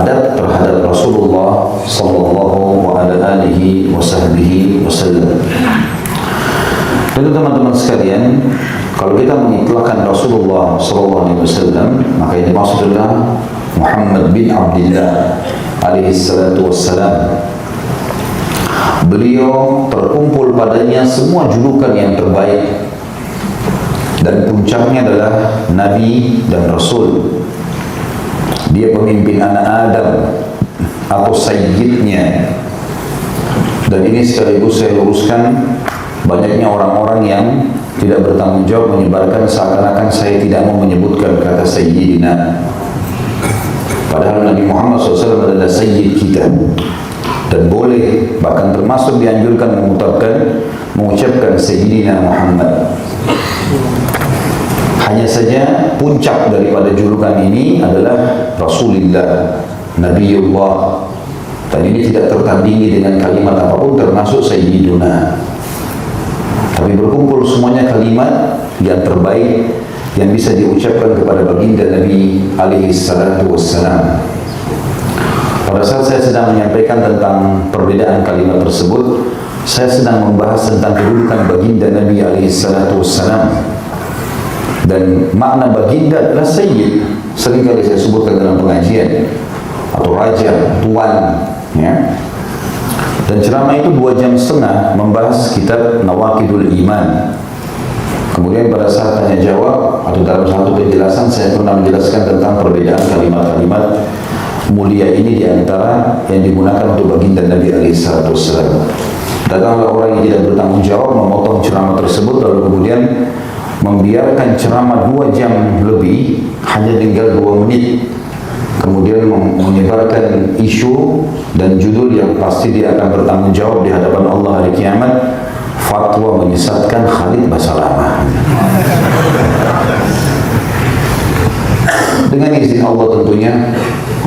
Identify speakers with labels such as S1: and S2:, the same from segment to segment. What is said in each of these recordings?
S1: adab terhadap Rasulullah sallallahu alaihi wasallam. Tentu teman-teman sekalian, kalau kita mengitlaqkan Rasulullah sallallahu alaihi wasallam, maka ini maksudnya Muhammad bin Abdullah alaihi salatu wassalam. Beliau terkumpul padanya semua julukan yang terbaik, dan puncaknya adalah Nabi dan Rasul. Dia pemimpin anak Adam atau sayyidnya. Dan ini sekaligus saya luruskan, banyaknya orang-orang yang tidak bertanggung jawab menyebarkan seakan-akan saya tidak mau menyebutkan kata sayyidina. Padahal Nabi Muhammad SAW adalah sayyid kita, dan boleh, bahkan termasuk dianjurkan mengucapkan sayyidina Muhammad. Hanya saja puncak daripada julukan ini adalah Rasulullah, Nabiullah, dan ini tidak tertandingi dengan kalimat apapun termasuk sayyiduna. Tapi berkumpul semuanya kalimat yang terbaik yang bisa diucapkan kepada baginda Nabi alaihi salatu wassalam. Pada saat saya sedang menyampaikan tentang perbedaan kalimat tersebut, saya sedang membahas tentang kedudukan baginda Nabi alaihi salatu wassalam. Dan makna baginda adalah sayyid. Seringkali saya sebutkan dalam pengajian, atau raja, tuan, ya. Dan ceramah itu 2 jam setengah membahas kitab Nawaqidul Iman. Kemudian pada saat tanya jawab atau dalam satu penjelasan, saya pernah menjelaskan tentang perbedaan kalimat-kalimat mulia ini di antara yang digunakan untuk baginda Nabi SAW. Datanglah orang yang tidak bertanggung jawab memotong ceramah tersebut, lalu kemudian membiarkan ceramah 2 jam lebih, hanya tinggal 2 menit. Kemudian menyebarkan isu dan judul yang pasti dia akan bertanggung jawab di hadapan Allah hari kiamat, fatwa menyesatkan Khalid Basalamah. Dengan izin Allah tentunya,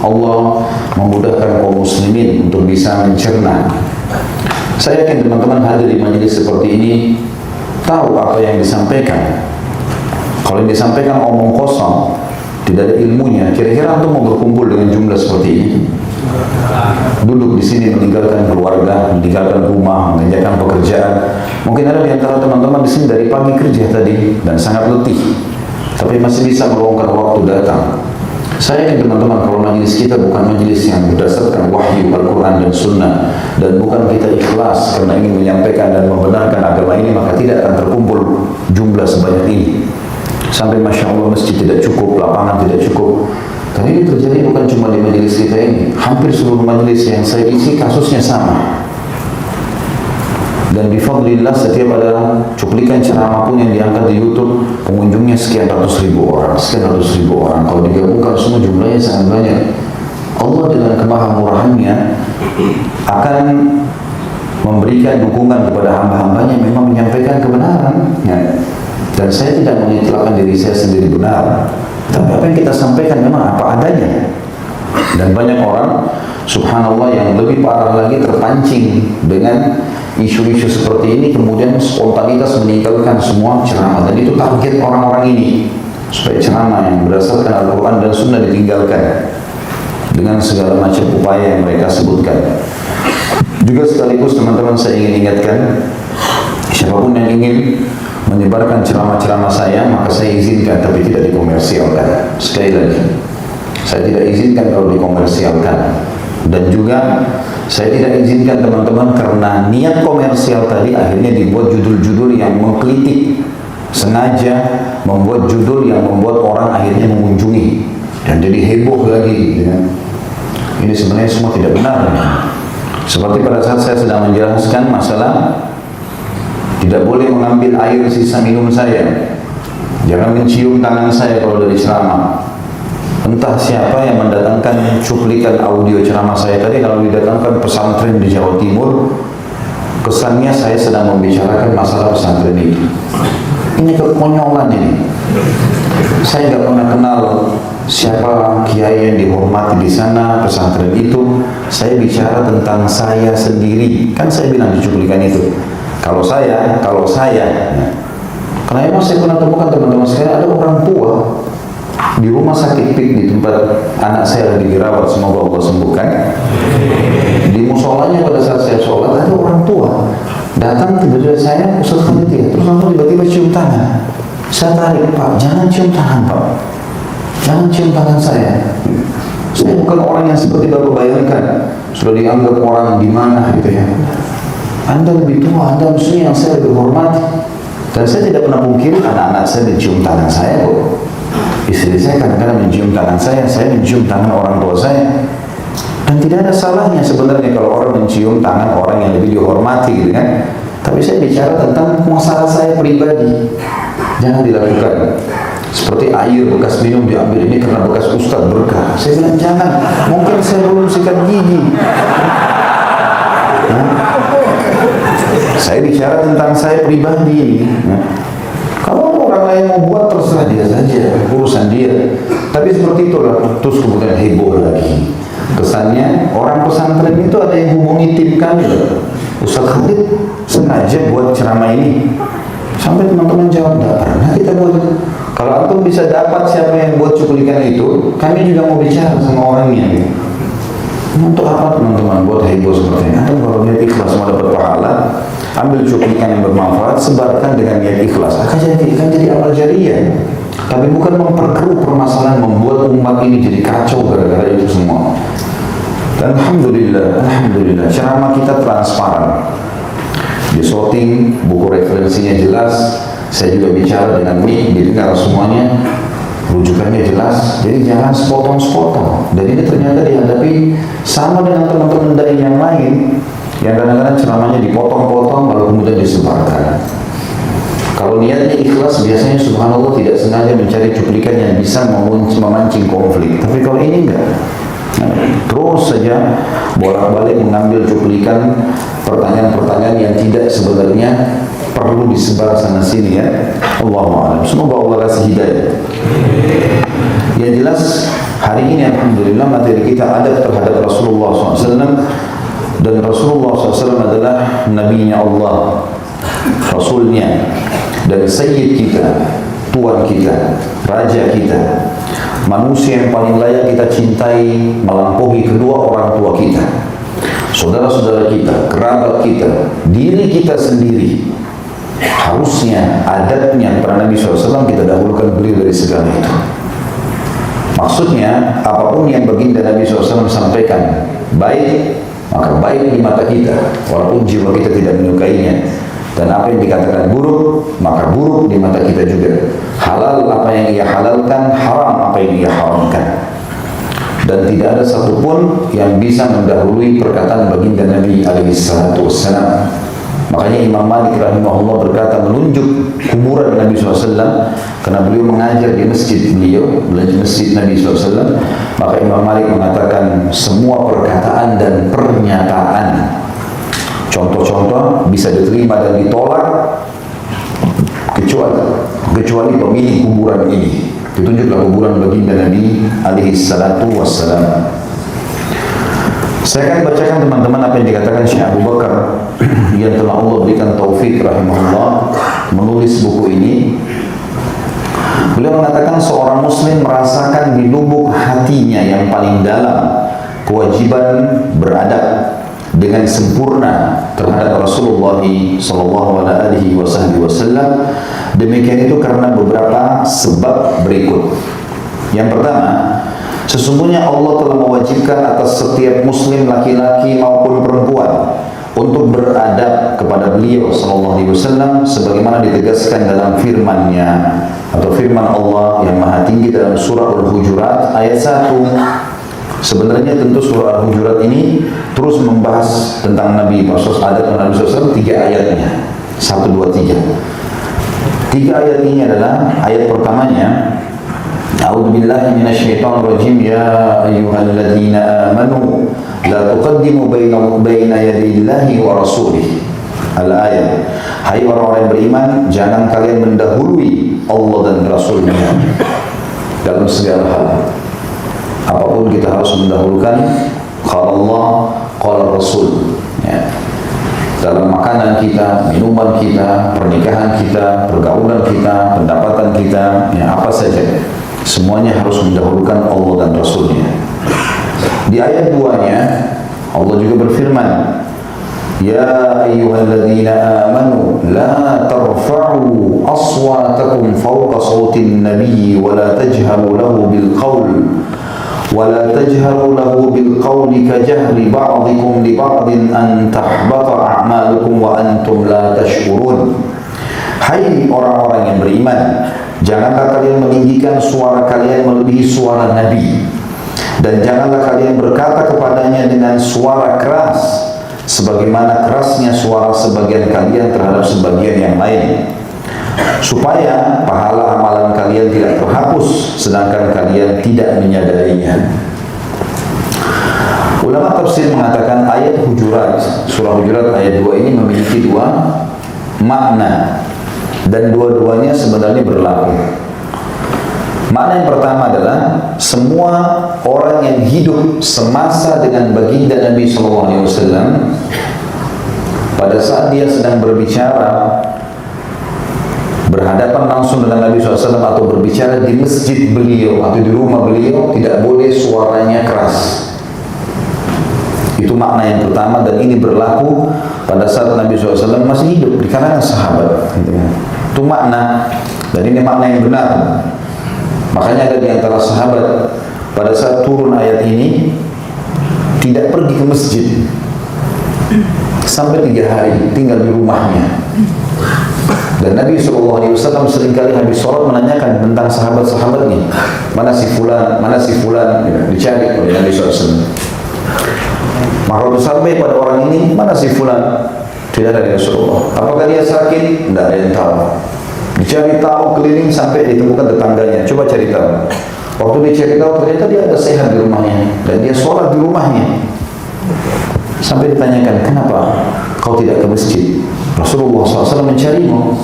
S1: Allah memudahkan kaum muslimin untuk bisa mencerna. Saya yakin teman-teman hadir di majelis seperti ini tahu apa yang disampaikan. Kalau yang disampaikan omong kosong, tidak ada ilmunya, kira-kira antum mau berkumpul dengan jumlah seperti ini? Duduk di sini meninggalkan keluarga, meninggalkan rumah, mengerjakan pekerjaan. Mungkin ada di antara teman-teman di sini dari pagi kerja tadi dan sangat letih, tapi masih bisa meluangkan waktu datang. Saya yakin teman-teman, kalau majelis kita bukan majelis yang berdasarkan wahyu Al-Quran dan Sunnah, dan bukan kita ikhlas karena ingin menyampaikan dan membenarkan agama ini, maka tidak akan terkumpul jumlah sebanyak ini. Sampai Masya Allah masjid tidak cukup, lapangan tidak cukup. Dan ini terjadi bukan cuma di majelis kita ini, hampir seluruh majelis yang saya isi kasusnya sama. Dan bifadlillah setiap ada cuplikan ceramah pun yang diangkat di YouTube, pengunjungnya sekian ratus ribu orang. Kalau digabungkan semua jumlahnya sangat banyak. Allah dengan kemahamurahannya akan memberikan dukungan kepada hamba-hambanya yang memang menyampaikan kebenaran, ya. Dan saya tidak mengitlaqkan diri saya sendiri benar, tapi apa yang kita sampaikan memang apa adanya. Dan banyak orang, subhanallah, yang lebih parah lagi terpancing dengan isu-isu seperti ini, kemudian spontanitas meninggalkan semua ceramah. Dan itu target orang-orang ini, supaya ceramah yang berdasarkan Al-Quran dan Sunnah ditinggalkan dengan segala macam upaya yang mereka sebutkan. Juga sekaligus teman-teman, saya ingin ingatkan, siapapun yang ingin menyebarkan ceramah-ceramah saya, maka saya izinkan, tapi tidak dikomersialkan. Sekali lagi, saya tidak izinkan kalau dikomersialkan. Dan juga saya tidak izinkan teman-teman karena niat komersial tadi akhirnya dibuat judul-judul yang mengkritik, sengaja membuat judul yang membuat orang akhirnya mengunjungi dan jadi heboh lagi, ya. Ini sebenarnya semua tidak benar, ya. Seperti pada saat saya sedang menjelaskan masalah tidak boleh mengambil air sisa minum saya, jangan mencium tangan saya kalau dari ceramah. Entah siapa yang mendatangkan cuplikan audio ceramah saya tadi, kalau didatangkan pesantren di Jawa Timur, kesannya saya sedang membicarakan masalah pesantren itu. Ini kekonyolan ini. Saya nggak pernah kenal siapa kiai yang dihormati di sana pesantren itu. Saya bicara tentang saya sendiri. Kan saya bilang di cuplikan itu, kalau saya, karena emang saya pernah temukan teman-teman sekalian, ada orang tua Di rumah sakit PIK di tempat anak saya lagi dirawat, semoga Allah sembuhkan. Di musolanya pada saat saya sholat ada orang tua datang tiba-tiba saya, Ustaz Khalid ya, terus langsung tiba-tiba cium tangan. Saya tarik, Pak, jangan cium tangan Pak, jangan cium tangan saya. Saya bukan orang yang seperti Bapak bayangkan, sudah dianggap orang di mana gitu ya. Anda lebih tua, Anda mestinya yang saya lebih hormati. Dan saya tidak pernah mungkin anak-anak saya mencium tangan saya kok. Istri saya kadang-kadang mencium tangan saya mencium tangan orang tua saya. Dan tidak ada salahnya sebenarnya kalau orang mencium tangan orang yang lebih dihormati gitu kan. Tapi saya bicara tentang masalah saya pribadi. Jangan dilakukan. Seperti air bekas minum diambil, ini karena bekas Ustadz berkah. Saya bilang jangan, mungkin saya belum sikat gigi. Saya bicara tentang saya pribadi. Kalau orang lain mau buat terserah dia saja, urusan dia. Tapi seperti itulah, terus kemudian heboh lagi. Kesannya orang pesantren itu ada yang hubungi tim kami. Ustaz Khalid sengaja buat ceramah ini. Sampai teman-teman jawab, tidak pernah kita buat. Kalau antum bisa dapat siapa yang buat cuplikan itu, kami juga mau bicara sama orangnya. Untuk apa teman-teman buat heboh seperti ini? Antum kalau niat ikhlas mau dapat pahala, ambil cuplikan yang bermanfaat, sebarkan dengan niat ikhlas. Akan jadi amal jariah. Tapi bukan memperkeruh permasalahan, membuat umat ini jadi kacau gara-gara itu semua. Dan alhamdulillah, ceramah kita transparan. Di shooting, buku referensinya jelas. Saya juga bicara dengan mic, didengar semuanya, rujukannya jelas. Jadi jangan sepotong-sepotong. Dan ini ternyata dihadapi sama dengan teman-teman dari yang lain, yang kadang-kadang ceramahnya dipotong-potong lalu kemudian disebarkan. Kalau niatnya ikhlas, biasanya subhanallah tidak sengaja mencari cuplikan yang bisa memancing konflik. Tapi kalau ini enggak, terus saja bolak-balik mengambil cuplikan pertanyaan-pertanyaan yang tidak sebenarnya perlu disebar sana sini ya. Allahu a'lam. Semoga Allah kasih hidayah. Yang jelas hari ini alhamdulillah materi kita adab terhadap Rasulullah SAW, dan Rasulullah SAW adalah nabinya Allah, rasulnya, dan sayyid kita, tuan kita, raja kita, manusia yang paling layak kita cintai melampaui kedua orang tua kita, saudara-saudara kita, kerabat kita, diri kita sendiri. Harusnya adabnya para Nabi SAW kita dahulukan beliau dari segala itu. Maksudnya apapun yang baginda Nabi SAW sampaikan baik, maka baik di mata kita walaupun jiwa kita tidak menyukainya. Dan apa yang dikatakan buruk, maka buruk di mata kita juga. Halal apa yang ia halalkan, haram apa yang ia haramkan. Dan tidak ada satupun yang bisa mendahului perkataan baginda Nabi SAW. Makanya Imam Malik rahimahullah berkata menunjuk kuburan Nabi SAW, karena beliau mengajar di masjid masjid Nabi SAW. Maka Imam Malik mengatakan semua perkataan dan pernyataan, contoh-contoh bisa diterima dan ditolak kecuali pemilik kuburan ini. Ditunjuklah kuburan baginda Nabi alaihi salatu wassalam. Saya akan bacakan teman-teman apa yang dikatakan Syekh Abu Bakar yang telah Allah berikan taufik rahimahullah menulis buku ini. Beliau mengatakan seorang muslim merasakan di lubuk hatinya yang paling dalam kewajiban beradab dengan sempurna terhadap Rasulullah SAW. Demikian itu karena beberapa sebab berikut. Yang pertama, sesungguhnya Allah telah mewajibkan atas setiap muslim laki-laki maupun perempuan untuk beradab kepada beliau SAW sebagaimana ditegaskan dalam firman-Nya atau firman Allah yang Maha Tinggi dalam surah Al-Hujurat ayat 1. Sebenarnya tentu surah Al-Hujurat ini terus membahas tentang Nabi SAW 3 ayatnya, 1, 2, 3. 3 ayat ini adalah ayat pertamanya, A'udzu billahi minasyaitonir rajim, ya ayyuhalladzina amanu la tuqaddimu baina yadayillahi wa rasulih. Al-ayat. Hai orang-orang yang beriman, jangan kalian mendahului Allah dan Rasulnya dalam segala hal. Apapun kita harus mendahulukan qala Allah, qala Rasul. Ya. Dalam makanan kita, minuman kita, pernikahan kita, pergaulan kita, pendapatan kita, ya apa saja. Semuanya harus mendahulukan Allah dan Rasulnya. Di ayat 2-nya Allah juga berfirman, Ya ayyuhalladzina amanu la tarfa'u aswatakum fawqa sawtin nabiyyi wa la tajharu lahu bil qawl ولا تجهروا له بالقول كجهر بعضكم لبعض أن تحبط أعمالكم وأنتم لا تشعرون. Hai orang-orang yang beriman, janganlah kalian meninggikan suara kalian melebihi suara Nabi, dan janganlah kalian berkata kepadanya dengan suara keras sebagaimana kerasnya suara sebagian kalian terhadap sebagian yang lain, supaya pahala amalan kalian tidak terhapus sedangkan kalian tidak menyadarinya. Ulama tafsir mengatakan ayat Hujurat, surah Hujurat ayat 2 ini memiliki dua makna dan dua-duanya sebenarnya berlaku. Makna yang pertama adalah semua orang yang hidup semasa dengan baginda Nabi SAW, pada saat dia sedang berbicara berhadapan langsung dengan Nabi SAW atau berbicara di masjid beliau atau di rumah beliau, tidak boleh suaranya keras. Itu makna yang pertama, dan ini berlaku pada saat Nabi SAW masih hidup di kalangan sahabat. Itu makna, dan ini makna yang benar. Makanya ada di antara sahabat pada saat turun ayat ini tidak pergi ke masjid sampai 3 hari, tinggal di rumahnya. Dan Nabi SAW seringkali habis sholat menanyakan tentang sahabat-sahabatnya, mana si fulan, dicari oleh Nabi SAW. Maka waktu sampai pada orang ini, mana si fulan? Tidak ada di Rasulullah. Apakah dia sakit? Tidak ada yang tahu. Dicari tahu keliling sampai ditemukan tetangganya. Coba cari tahu. Waktu dicari tahu ternyata dia ada sehat di rumahnya dan dia sholat di rumahnya. Sampai ditanyakan, kenapa kau tidak ke masjid? Rasulullah SAW mencarimu.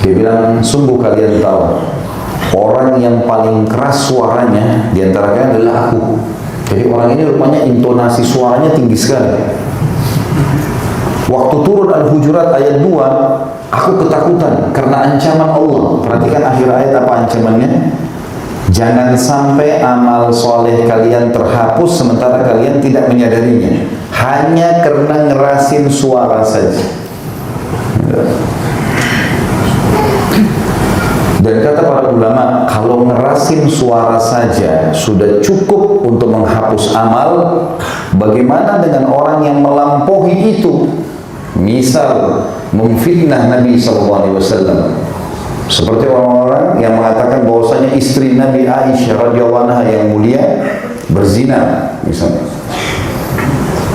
S1: Dia bilang, sungguh kalian tahu, orang yang paling keras suaranya di antara kalian adalah aku. Jadi orang ini rupanya intonasi suaranya tinggi sekali. Waktu turun Al-Hujurat ayat 2, aku ketakutan karena ancaman Allah. Perhatikan akhir ayat apa ancamannya? Jangan sampai amal soleh kalian terhapus sementara kalian tidak menyadarinya, hanya karena ngerasin suara saja. Dan kata para ulama, kalau ngerasin suara saja sudah cukup untuk menghapus amal, bagaimana dengan orang yang melampaui itu? Misal memfitnah Nabi SAW, seperti orang-orang yang mengatakan bahwasanya istri Nabi Aisyah radhiyallahu anha yang mulia berzina, misalnya.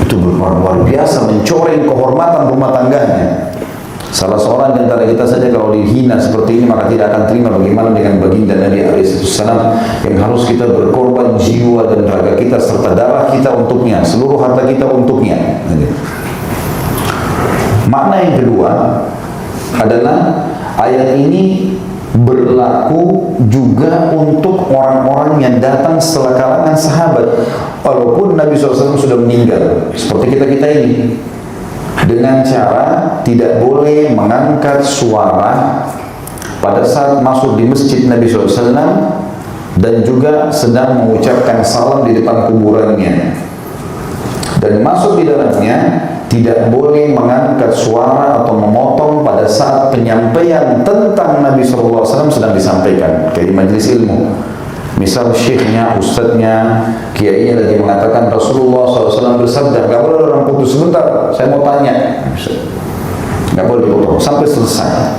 S1: Itu luar biasa, mencoreng kehormatan rumah tangganya. Salah seorang di antara kita saja kalau dihina seperti ini maka tidak akan terima, bagaimana dengan baginda Nabi SAW yang harus kita berkorban jiwa dan raga kita serta darah kita untuknya, seluruh harta kita untuknya. Makna yang kedua adalah ayat ini berlaku juga untuk orang-orang yang datang setelah kalangan sahabat, walaupun Nabi SAW sudah meninggal, seperti kita-kita ini, dengan cara tidak boleh mengangkat suara pada saat masuk di masjid Nabi SAW dan juga sedang mengucapkan salam di depan kuburannya, dan masuk di dalamnya tidak boleh mengangkat suara atau memotong pada saat penyampaian tentang Nabi SAW sedang disampaikan kayak di majelis ilmu. Misal syekhnya, ustadznya, kiainya lagi mengatakan Rasulullah SAW bersabda, gak boleh orang putus, sebentar saya mau tanya, gak boleh dipotong sampai selesai.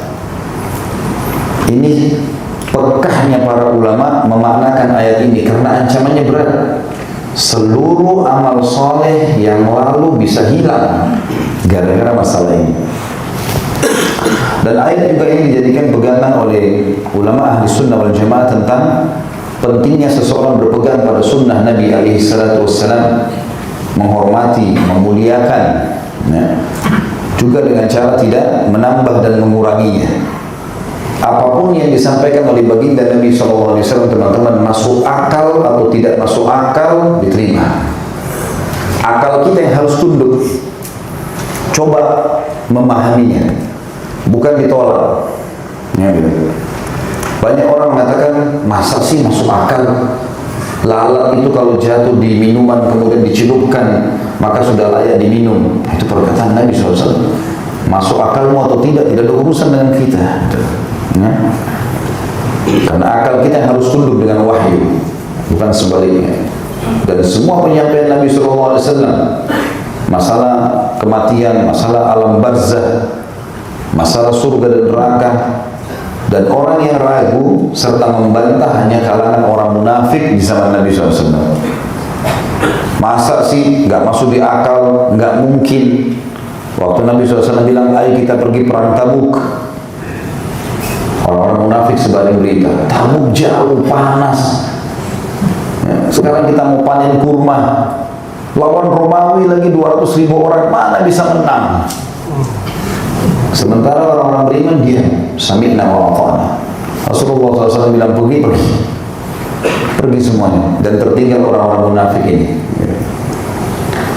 S1: Ini pekahnya para ulama memaknakan ayat ini karena ancamannya berat. Seluruh amal soleh yang lalu bisa hilang gara-gara masalah ini. Dan ayat juga ini dijadikan pegangan oleh ulama ahli sunnah wal jamaah tentang pentingnya seseorang berpegang pada sunnah Nabi SAW, menghormati, memuliakan, ya, juga dengan cara tidak menambah dan menguranginya. Apapun yang disampaikan oleh baginda Nabi SAW, teman-teman, masuk akal atau tidak masuk akal, diterima. Akal kita yang harus tunduk, coba memahaminya, bukan ditolak. Ya, gitu. Banyak orang mengatakan, masa sih masuk akal lalat itu kalau jatuh di minuman kemudian dicelupkan maka sudah layak diminum. Itu perkataan Nabi SAW. Masuk akalmu atau tidak ada urusan dengan kita ya? Karena akal kita harus tunduk dengan wahyu, bukan sebaliknya. Dan semua penyampaian Nabi SAW, masalah kematian, masalah alam barzah, masalah surga dan neraka, dan orang yang ragu serta membantah hanya kalangan orang munafik di zaman Nabi SAW. Masa sih nggak masuk di akal, nggak mungkin. Waktu Nabi SAW bilang, ayo kita pergi perang Tabuk, orang-orang munafik sebarin berita, Tabuk jauh, panas ya, sekarang kita mau panen kurma, lawan Romawi lagi 200.000 orang, mana bisa menang? Sementara orang-orang beriman dia sami'na wa ata'na. Rasulullah SAW bilang pergi semuanya, dan tertinggal orang-orang munafik ini.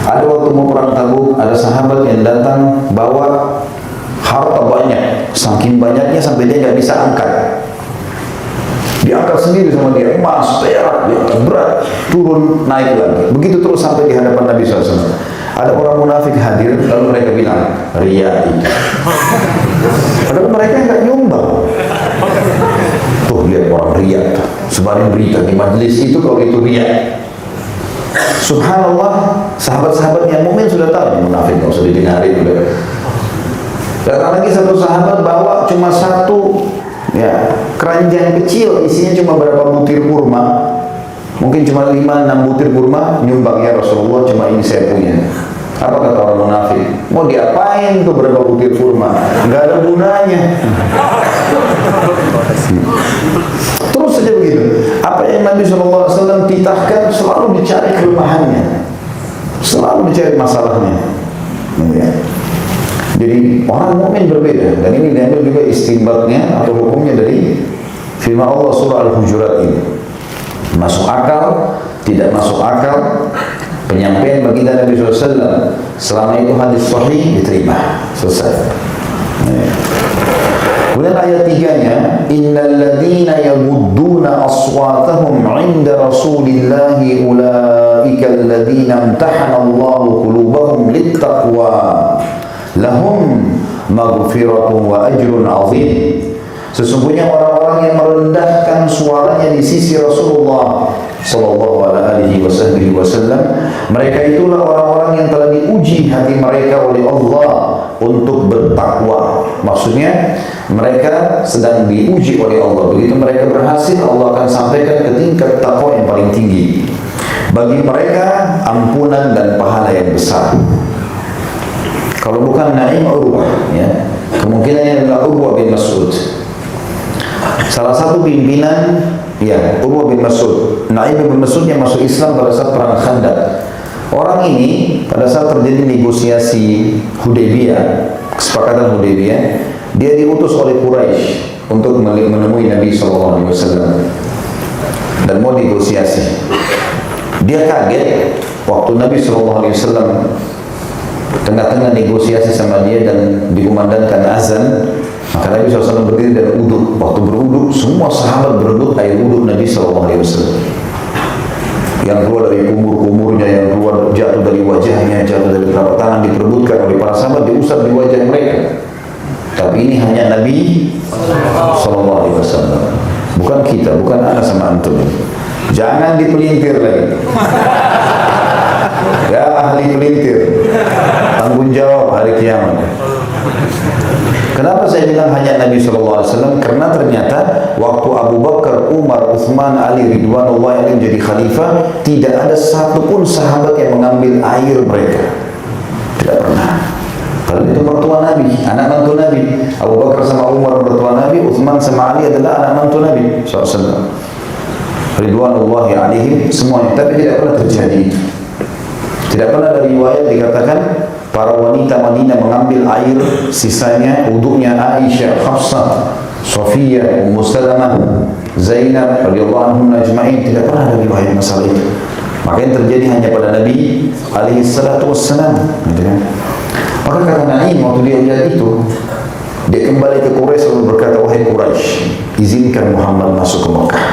S1: Ada waktu mau perang Tabuk, ada sahabat yang datang bawa harta banyak, saking banyaknya sampai dia nggak bisa angkat. Diangkat sendiri sama dia, emas, perak, berat, turun, naik lagi. Begitu terus sampai di hadapan Nabi SAW. Ada orang munafik hadir, lalu mereka bilang, riya itu. Padahal mereka nggak nyumbang. Tuh lihat orang riya, sebarin berita di majelis itu kalau itu riya. Subhanallah, sahabat-sahabat yang mukmin sudah tahu ini munafik, nggak usah didengarin. Datang lagi satu sahabat bawa cuma satu ya keranjang kecil, isinya cuma berapa butir kurma, mungkin cuma 5-6 butir kurma, nyumbang ya Rasulullah, cuma ini saya punya. Apa kata orang munafik? Mau diapain tuh berapa butir kurma? Nggak ada gunanya. Terus saja begitu. Apa yang Nabi SAW titahkan selalu dicari kelemahannya, selalu dicari masalahnya. Ya. Jadi orang mukmin berbeda, dan ini diambil juga istinbatnya atau hukumnya dari firman Allah surah Al-Hujurat ini. Masuk akal, tidak masuk akal, penyampaian baginda Nabi SAW selama itu hadis sahih diterima, selesai. Kemudian ayat 3-nya, innal ladzina yagudduna aswatahum 'inda rasulillahi ulaika alladzina imtahana Allahu qulubahum littaqwa lahum maghfiratun wa ajrun 'azim. Sesungguhnya orang-orang yang merendahkan suaranya di sisi Rasulullah sallallahu alaihi wasallam, mereka itulah orang-orang yang telah diuji hati mereka oleh Allah untuk bertakwa. Maksudnya mereka sedang diuji oleh Allah. Begitu mereka berhasil, Allah akan sampaikan ke tingkat takwa yang paling tinggi. Bagi mereka ampunan dan pahala yang besar. Kalau bukan Naim Urwah, ya, kemungkinannya adalah Urwah bin Mas'ud. Salah satu pimpinan, ya, Urwah bin Mas'ud. Naim bin Mas'ud yang masuk Islam pada saat perang Khandaq. Orang ini pada saat terjadi negosiasi Hudaybiyah, kesepakatan Hudaybiyah, dia diutus oleh Quraisy untuk menemui Nabi SAW dan mau negosiasi. Dia kaget waktu Nabi SAW tengah-tengah negosiasi sama dia dan dikumandangkan azan. Maka Nabi SAW berdiri dan wudhu. Waktu berwudhu, semua sahabat berebut air wudhu Nabi SAW. Yang keluar dari kumur-kumurnya, yang keluar jatuh dari wajahnya, jatuh dari telapak tangan, diperebutkan oleh para sahabat, diusap di wajah mereka. Tapi ini hanya Nabi SAW, bukan kita, bukan anak sama antum. Jangan dipelintir lagi. Ya ahli pelintir, tanggung jawab hari kiamat. Kenapa saya bilang hanya Nabi SAW? Karena ternyata waktu Abu Bakar, Umar, Uthman, Ali, Ridwanullah yang menjadi khalifah, tidak ada satupun sahabat yang mengambil air mereka. Tidak pernah. Kalau itu mertua Nabi, anak mantu Nabi. Abu Bakar sama Umar mertua Nabi, Uthman sama Ali adalah anak mantu Nabi SAW. Ridwanullahi alaihim semuanya. Tapi tidak pernah terjadi itu. Tidak pernah dari riwayat dikatakan para wanita Madinah mengambil air sisanya wuduknya Aisyah, Hafsah, Sofiyah, Ummu Salamah, Zainab radhiyallahu anhum ajma'in. Tidak pernah ada riwayat masalah itu. Maka yang terjadi hanya pada Nabi alaihi salatu wassalam. Maka kata Naim waktu dia lihat itu, Dia kembali ke Quraisy lalu berkata, wahai Quraisy, izinkan Muhammad masuk ke Mekah.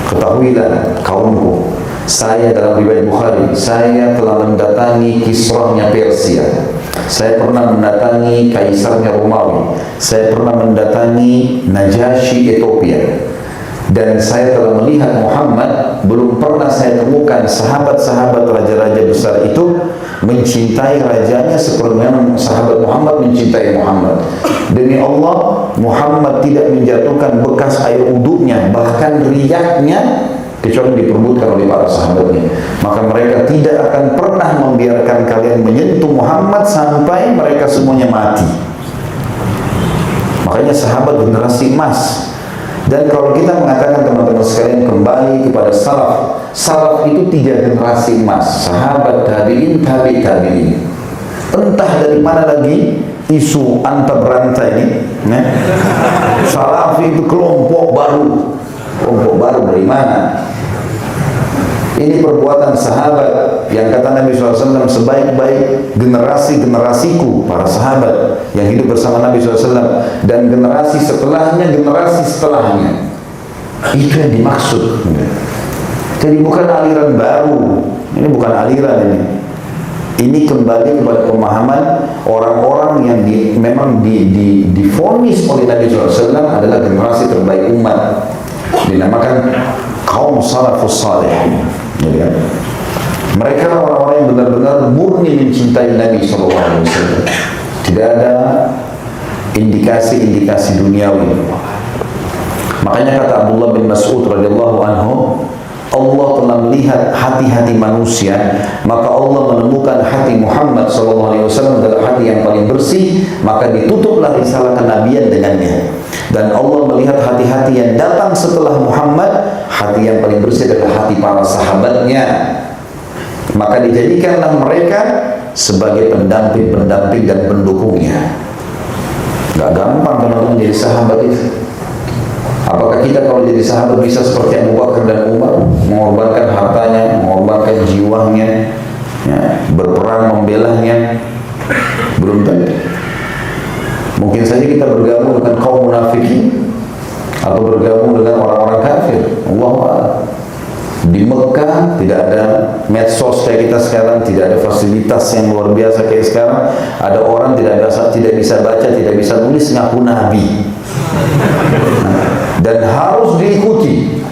S1: Ketahuilah kaumku, saya dalam riwayat Bukhari, saya telah mendatangi Kisrahnya Persia, saya pernah mendatangi Kaisarnya Romawi, saya pernah mendatangi Najasyi Ethiopia, dan saya telah melihat Muhammad. Belum pernah saya temukan sahabat-sahabat raja-raja besar itu mencintai rajanya seperti yang sahabat Muhammad mencintai Muhammad. Demi Allah, Muhammad tidak menjatuhkan bekas air wudhunya, bahkan riyaknya, kecuali diperbutkan oleh para sahabatnya. Maka mereka tidak akan pernah membiarkan kalian menyentuh Muhammad sampai mereka semuanya mati. Makanya sahabat generasi emas. Dan kalau kita mengatakan teman-teman sekalian kembali kepada salaf, salaf itu 3 generasi emas, sahabat, tabi'in, tabi'in. Entah dari mana lagi isu antar berantai ini, salafi itu kelompok baru dari mana? Ini perbuatan sahabat yang kata Nabi SAW, sebaik-baik generasi-generasiku, para sahabat yang hidup bersama Nabi SAW, dan generasi setelahnya, generasi setelahnya. Itu yang dimaksud. Jadi bukan aliran baru, ini bukan aliran ini. Ini kembali kepada pemahaman orang-orang yang memang divonis oleh Nabi SAW adalah generasi terbaik umat. Dinamakan kaum salafus salih. Ya. Mereka orang-orang yang benar-benar murni mencintai Nabi SAW. Tidak ada indikasi-indikasi duniawi. Makanya kata Abdullah bin Mas'ud radhiyallahu anhu, Allah telah melihat hati-hati manusia, maka Allah menemukan hati Muhammad SAW adalah hati yang paling bersih, maka ditutuplah risalah kenabian dengannya. Dan Allah melihat hati-hati yang datang setelah Muhammad, hati yang paling bersih adalah hati para sahabatnya, maka dijadikanlah mereka sebagai pendamping-pendamping dan pendukungnya. Gak gampang teman-teman jadi sahabat itu. Apakah kita kalau jadi sahabat bisa seperti Abu Bakar dan Umar, mengorbankan hartanya, mengorbankan jiwanya, ya, berperang membelanya? Belum tentu. Mungkin saja kita bergabung dengan kaum munafikin atau bergabung dengan orang-orang kafir. Allah di Mekah tidak ada medsos kayak kita sekarang, tidak ada fasilitas yang luar biasa kayak sekarang. Ada orang tidak bisa baca, tidak bisa nulis, ngaku nabi. Dan harus diikuti.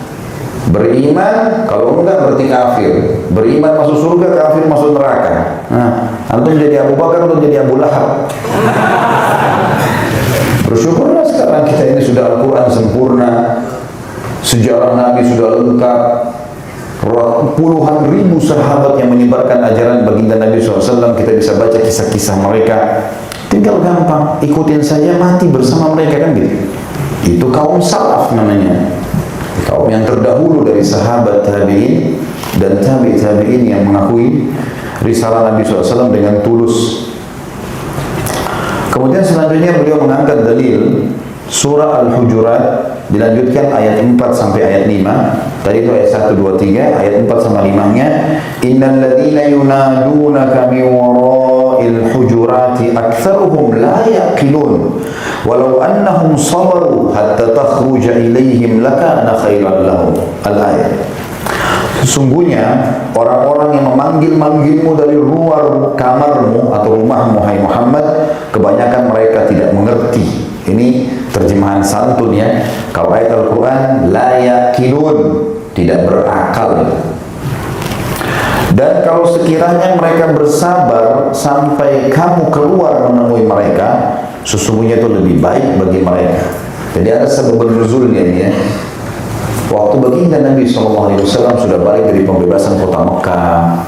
S1: Beriman, kalau enggak berarti kafir. Beriman masuk surga, kafir masuk neraka. Antum jadi Abu Bakar atau jadi Abu Lahab? Bersyukurlah sekarang kita ini sudah Al-Quran sempurna, sejarah Nabi sudah lengkap, puluhan ribu sahabat yang menyebarkan ajaran baginda Nabi SAW, kita bisa baca kisah-kisah mereka. Tinggal gampang, ikutin saja, mati bersama mereka, kan gitu. Itu kaum salaf namanya, kaum yang terdahulu dari sahabat tabi'in dan tabi'in yang mengakui risalah Nabi SAW dengan tulus. Kemudian selanjutnya beliau mengangkat dalil surah Al-Hujurat, dilanjutkan ayat 4 sampai ayat 5. Tadi itu ayat 1, 2, 3, ayat 4 sama 5-nya. Innal ladzina yunadunaka min wara'il hujurati aktsaruhum la yaqilun walau annahum sabaru hatta takhruja ilaihim lakana khairan lahum. Al-ayat. Sesungguhnya orang-orang yang memanggil-manggilmu dari luar kamarmu atau rumahmu, hai Muhammad, kebanyakan mereka tidak mengerti. Ini terjemahan santun ya. Kalau ayat Al-Quran, la yaqilun, tidak berakal. Dan kalau sekiranya mereka bersabar sampai kamu keluar menemui mereka, sesungguhnya itu lebih baik bagi mereka. Jadi ada sebab nuzulnya ini ya. Waktu baginda Nabi SAW sudah balik dari pembebasan kota Mekah,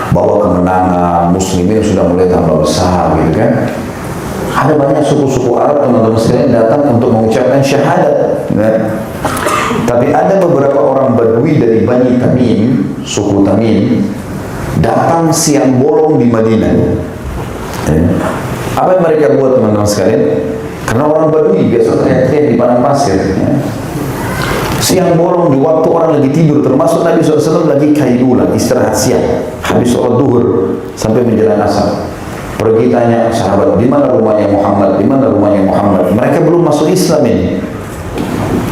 S1: bawa kemenangan, muslimin sudah mulai tambah besar gitu kan. Ada banyak suku-suku Arab teman-teman sekalian datang untuk mengucapkan syahadat ya. Tapi ada beberapa orang Badui dari Bani Tamim, suku Tamim, datang siang bolong di Madinah ya. Apa yang mereka buat teman-teman sekalian? Karena orang Badui biasa teriak-teriak di padang pasir ya. Siang bolong di waktu orang lagi tidur, termasuk Nabi SAW lagi kailulah, istirahat siang, habis sholat duhur sampai menjelang asar. Pergi tanya sahabat, di mana rumahnya Muhammad, di mana rumahnya Muhammad. Mereka belum masuk Islam ini.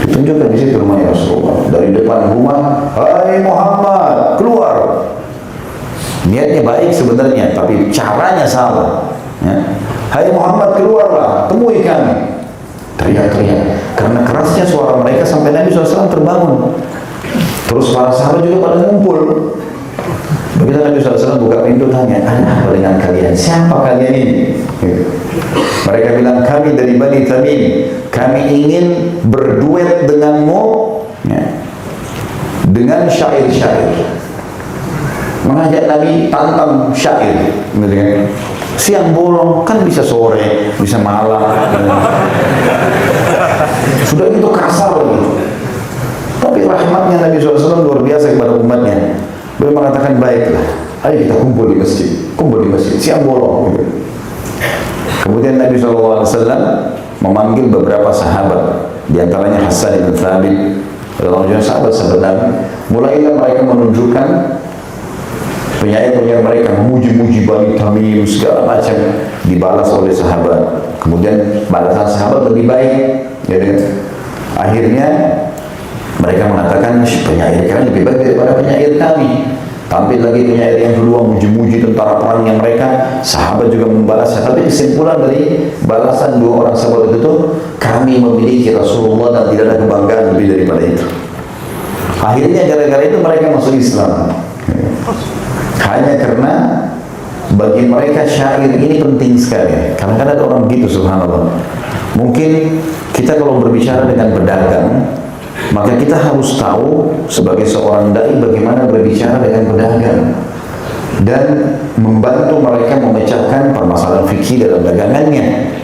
S1: Ditunjukkan di situ rumahnya Rasulullah. Dari depan rumah, hai Muhammad, keluar. Niatnya baik sebenarnya, tapi caranya salah. Ya. Hai Muhammad, keluarlah, temui kami. Teriak-teriak. Karena kerasnya suara mereka sampai Nabi SAW terbangun. Terus para sahabat juga pada ngumpul. Begitu Nabi SAW buka pintu tanya, ada apa dengan kalian? Siapa kalian ini? Mereka bilang, kami dari Bani Tamim. Kami ingin berduet denganmu, ya, dengan syair-syair. Mengajak Nabi tantang syair. Siang bolong, kan bisa sore, bisa malam. Sudah itu kasar gitu. Tapi rahmatnya Nabi SAW luar biasa kepada umatnya. Beliau mengatakan, baiklah, ayo kita kumpul di masjid, siang bolong. Gitu. Kemudian Nabi SAW memanggil beberapa sahabat, diantaranya Hasan bin Thabit, dan sahabat Nabi. Mulailah mereka menunjukkan penyair-penyair mereka, memuji-muji Bani Tamim, segala macam, dibalas oleh sahabat. Kemudian balasan sahabat lebih baik. Jadi, akhirnya mereka mengatakan, penyair kalian lebih baik daripada penyair kami. Tampil lagi penyair yang kedua, muji-muji tentara perangnya mereka. Sahabat juga membalasnya. Tapi kesimpulan dari balasan dua orang sahabat itu, kami memiliki Rasulullah dan tidak ada kebanggaan lebih daripada itu. Akhirnya gara-gara itu mereka masuk Islam. Hanya karena bagi mereka syair ini penting sekali. Kadang-kadang ada orang begitu, subhanallah. Mungkin kita kalau berbicara dengan pedagang, maka kita harus tahu sebagai seorang dai bagaimana berbicara dengan pedagang dan membantu mereka memecahkan permasalahan fikih dalam dagangannya.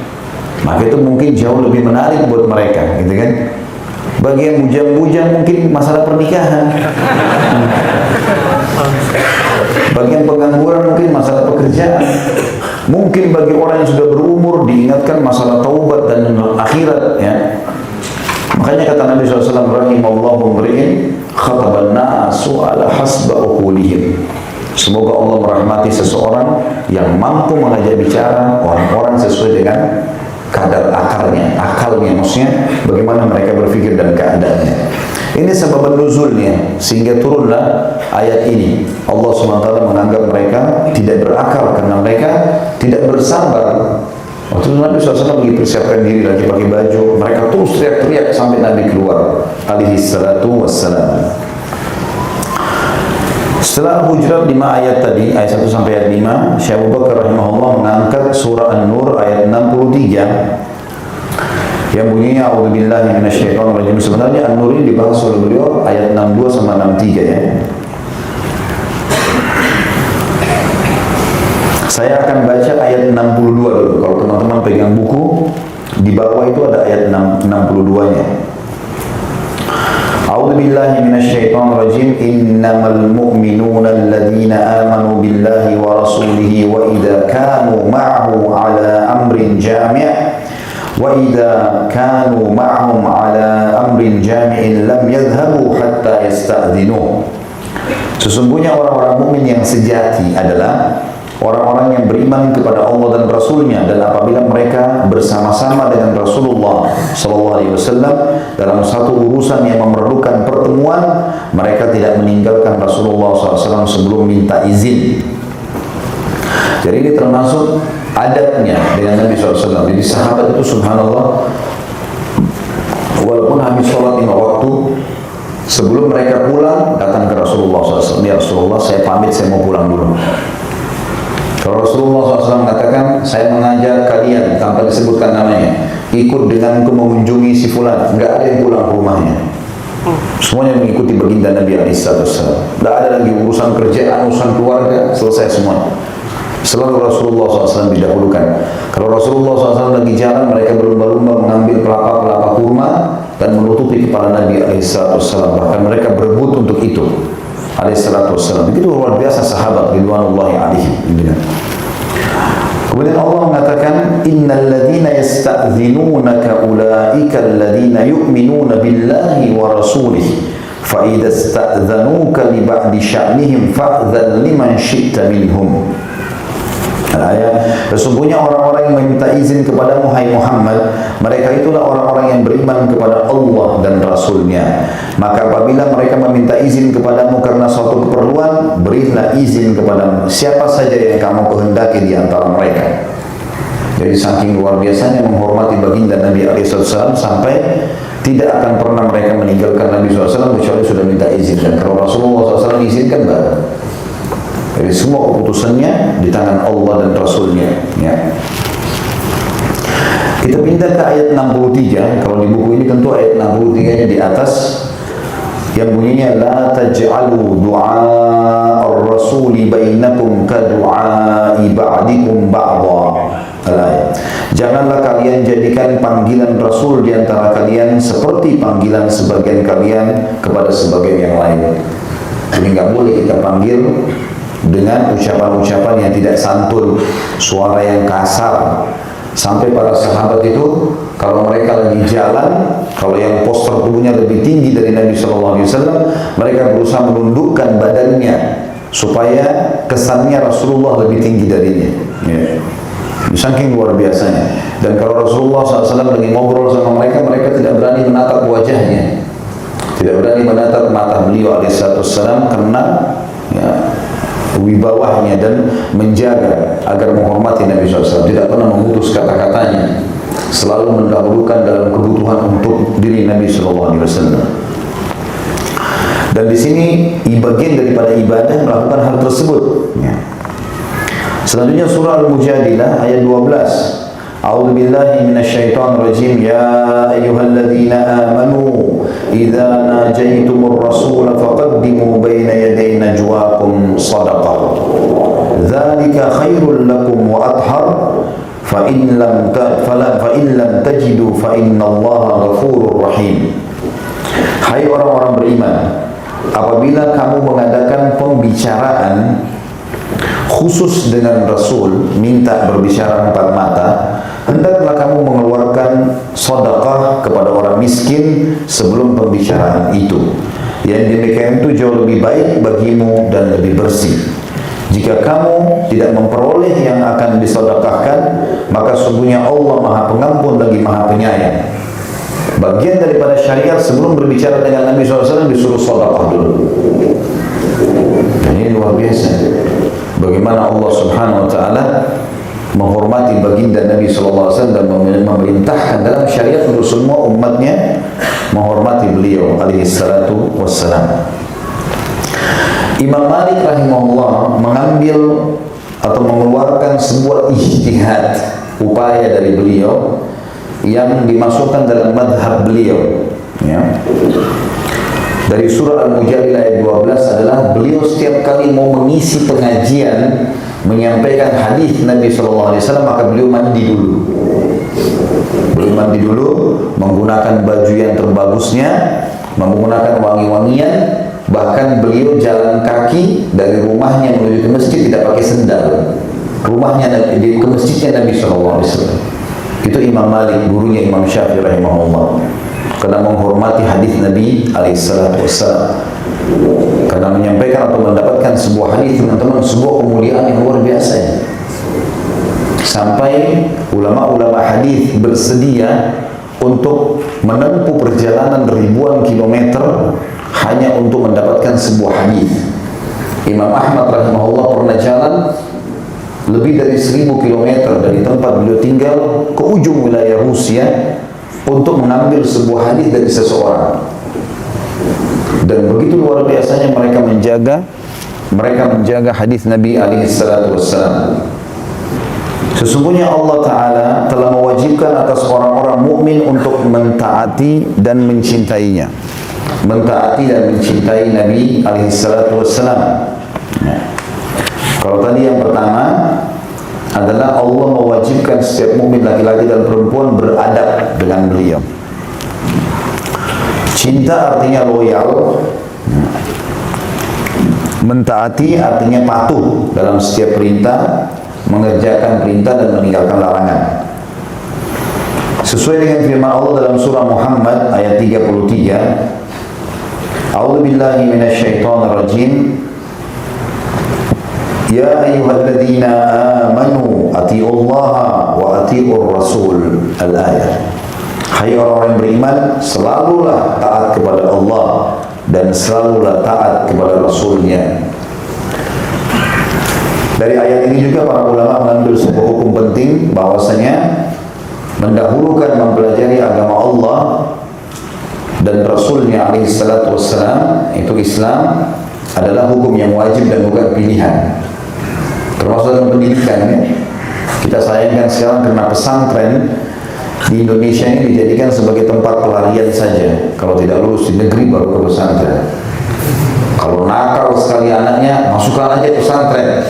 S1: Maka itu mungkin jauh lebih menarik buat mereka, gitu kan? Bagi yang bujang-bujang mungkin masalah pernikahan. Bagi yang pengangguran mungkin masalah pekerjaan. Mungkin bagi orang yang sudah berumur diingatkan masalah taubat dan akhirat, ya. Makanya kata Nabi SAW, rahimallahu mri'in khataban nasu ala hasba uqulihim. Semoga Allah merahmati seseorang yang mampu mengajak bicara orang-orang sesuai dengan kadar akalnya maksudnya bagaimana mereka berpikir dan keadaannya. Ini sebab nuzulnya, sehingga turunlah ayat ini. Allah SWT menganggap mereka tidak berakal karena mereka tidak bersabar. Waktu itu Nabi SAW lagi persiapkan diri, lagi pakai baju, mereka terus teriak-teriak sampai Nabi keluar, alaihi salatu wassalam. Setelah Hujurat 5 ayat tadi, ayat 1 sampai ayat 5, Syekh Abu Bakar rahimahullah mengangkat surah An-Nur ayat 63 yang bunyinya a'udzubillahi minasyaitonir rajim. Sebenarnya An-Nur ini dibahas oleh beliau ayat 62 sama 63 ya. Saya akan baca ayat 62 dulu. Kalau teman-teman pegang buku, di bawah itu ada ayat 62-nya. A'udzubillahi minasyaitonir rajim. Innamal mu'minuna alladhina amanu billahi wa rasulihi wa idza kanu ma'ahu 'ala amrin jami' وَإِذَا كَانُوا مَعَهُمْ عَلَى أَمْرٍ جَامِعٍ لَمْ يَذْهَبُوا حَتَّى يَسْتَأْذِنُوا. Sesungguhnya orang-orang mukmin yang sejati adalah orang-orang yang beriman kepada Allah dan Rasulnya, dan apabila mereka bersama-sama dengan Rasulullah SAW dalam satu urusan yang memerlukan pertemuan, mereka tidak meninggalkan Rasulullah SAW sebelum minta izin. Jadi ini termasuk adabnya dengan Nabi SAW. Jadi sahabat itu subhanallah, walaupun habis sholat 5 waktu, sebelum mereka pulang datang ke Rasulullah SAW. Ya Rasulullah, saya pamit, saya mau pulang dulu. Kalau Rasulullah SAW mengatakan, saya mengajak kalian tanpa disebutkan namanya, ikut denganku mengunjungi si fulan, nggak ada yang pulang ke rumahnya. Semuanya mengikuti baginda Nabi SAW. Tidak ada lagi urusan kerjaan, urusan keluarga, selesai semua. Selalu Rasulullah SAW didahulukan. Kalau Rasulullah SAW lagi jalan, mereka berlomba-lomba mengambil kelapa-kelapa kurma dan menutupi kepala Nabi SAW. Bahkan mereka berebut untuk itu. Alaihissalam. Begitu luar biasa sahabat ridwanullahi alaihim. Kemudian Allah mengatakan, innal ladzina yasta'dzinunaka ulaika alladzina yu'minuna billahi wa rasulihi fa idza ista'dzanuka li ba'di sya'nihim fa'dzan liman syi'ta minhum. Ayat, sesungguhnya orang-orang yang meminta izin kepadamu hai Muhammad, mereka itulah orang-orang yang beriman kepada Allah dan Rasulnya. Maka apabila mereka meminta izin kepadamu karena suatu keperluan, berilah izin kepada siapa saja yang kamu kehendaki di antara mereka. Jadi saking luar biasanya menghormati baginda Nabi SAW sampai tidak akan pernah mereka meninggalkan Nabi SAW kecuali sudah minta izin. Dan kalau Rasulullah SAW izinkan baru. Jadi semua keputusannya di tangan Allah dan Rasulnya. Ya. Kita pindah ke ayat 63. Kalau di buku ini tentu ayat 63-nya di atas, yang bunyinya la taj'alu du'a ar-rasuli bainakum ka du'a'i ba'dikum ba'dha. Janganlah kalian jadikan panggilan Rasul di antara kalian seperti panggilan sebagian kalian kepada sebagian yang lain. Jadi nggak boleh kita panggil dengan ucapan-ucapan yang tidak santun, suara yang kasar. Sampai para sahabat itu kalau mereka lagi jalan, kalau yang postur tubuhnya lebih tinggi dari Nabi SAW, mereka berusaha menundukkan badannya supaya kesannya Rasulullah lebih tinggi darinya. Ya. Saking luar biasanya. Dan kalau Rasulullah SAW lagi ngobrol sama mereka, mereka tidak berani menatap wajahnya, tidak berani menatap mata beliau alaihissalam karena ya, wibawahnya dan menjaga agar menghormati Nabi SAW. Tidak pernah memutus kata-katanya, selalu mendahulukan dalam kebutuhan untuk diri Nabi SAW. Dan di sini bagian daripada ibadah melakukan hal tersebut. Ya. Selanjutnya surah Al-Mujadilah ayat 12. A'udzu billahi minasyaitonir rajim. Ya ayyuhalladzina amanu idza najaitumur rasul faqaddimu baina yaday najwakum shadaqah. Dzalika khairul lakum wa athhar fa in lam tajidu fa innallaha ghafurur rahim. Hai orang-orang beriman, apabila kamu mengadakan pembicaraan khusus dengan Rasul, minta berbicara empat mata, hendaklah kamu mengeluarkan sedekah kepada orang miskin sebelum pembicaraan itu. Yang demikian itu jauh lebih baik bagimu dan lebih bersih. Jika kamu tidak memperoleh yang akan disedekahkan, maka sungguhnya Allah Maha Pengampun lagi Maha Penyayang. Bagian daripada syariat sebelum berbicara dengan Nabi SAW disuruh sedekah dulu. Ini luar biasa. Bagaimana Allah Subhanahu Wa Taala menghormati baginda Nabi SAW dan memerintahkan dalam syariat untuk semua umatnya menghormati beliau alaihi salatu wassalam. Imam Malik rahimahullah mengambil atau mengeluarkan sebuah ijtihad, upaya dari beliau yang dimasukkan dalam madhab beliau. Ya. Dari surah Al-Mujadilah ayat 12 adalah beliau setiap kali mau mengisi pengajian menyampaikan hadis Nabi SAW, maka beliau mandi dulu. Beliau mandi dulu menggunakan baju yang terbagusnya, menggunakan wangi-wangian, bahkan beliau jalan kaki dari rumahnya menuju ke masjid tidak pakai sendal. Rumahnya ke masjidnya Nabi SAW. Itu Imam Malik, gurunya Imam Syafi'i rahimahullah. Karena menghormati hadis Nabi alaihissalatu wassalam, karena menyampaikan atau mendapatkan sebuah hadis, teman-teman, sebuah kemuliaan yang luar biasa ya. Sampai ulama-ulama hadis bersedia untuk menempuh perjalanan ribuan kilometer hanya untuk mendapatkan sebuah hadis. Imam Ahmad rahimahullah pernah jalan lebih dari 1000 kilometer dari tempat beliau tinggal ke ujung wilayah Rusia untuk mengambil sebuah hadis dari seseorang. Dan begitu luar biasanya mereka menjaga hadis Nabi alaihi salatu wassalam. Sesungguhnya Allah Ta'ala telah mewajibkan atas orang-orang mukmin untuk mentaati dan mencintainya. Mentaati dan mencintai Nabi alaihi salatu wassalam. Ya. Kalau tadi yang pertama adalah Allah mewajibkan setiap mukmin laki-laki dan perempuan beradab dengan beliau. Cinta artinya loyal, mentaati artinya patuh dalam setiap perintah, mengerjakan perintah dan meninggalkan larangan. Sesuai dengan firman Allah dalam surah Muhammad ayat 33, A'udzu billahi minasyaitonir rajim. Ya ayyuhalladzina amanu atiullaha wa atiur rasul. Al-ayat. Hai orang-orang yang beriman, selalulah taat kepada Allah dan selalulah taat kepada Rasulnya. Dari ayat ini juga para ulama mengambil sebuah hukum penting, bahwasanya mendahulukan mempelajari agama Allah dan Rasulnya alaihi salatu wassalam, itu Islam, adalah hukum yang wajib dan bukan pilihan. Termasuk dalam pendidikan ya. Kita sayangkan sekarang karena pesantren di Indonesia ini dijadikan sebagai tempat pelarian saja. Kalau tidak lulus di negeri baru ke pesantren. Kalau nakal sekali anaknya, masukkan aja pesantren.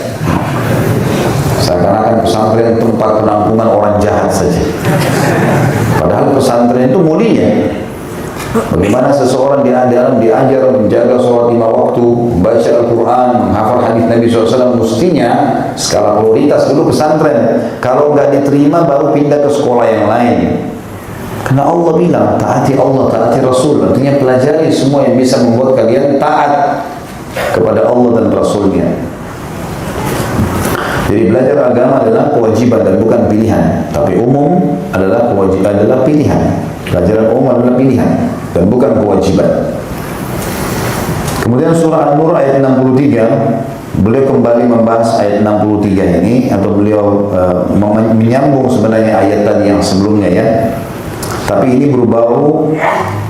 S1: Seakan-akan pesantren tempat penampungan orang jahat saja. Padahal pesantren itu mulia. Bagaimana seseorang diajar menjaga sholat 5 waktu, baca Al-Quran, menghafal hadis Nabi SAW, mestinya skala prioritas dulu pesantren. Kalau nggak diterima baru pindah ke sekolah yang lain. Karena Allah bilang taati Allah, taati Rasul. Artinya pelajari semua yang bisa membuat kalian taat kepada Allah dan Rasulnya. Jadi belajar agama adalah kewajiban dan bukan pilihan. Tapi umum adalah kewajiban, adalah pilihan. Pelajaran umum adalah pilihan dan bukan kewajiban. Kemudian surah An-Nur ayat 63, beliau kembali membahas ayat 63 ini, atau beliau menyambung sebenarnya ayat tadi yang sebelumnya ya. Tapi ini berbau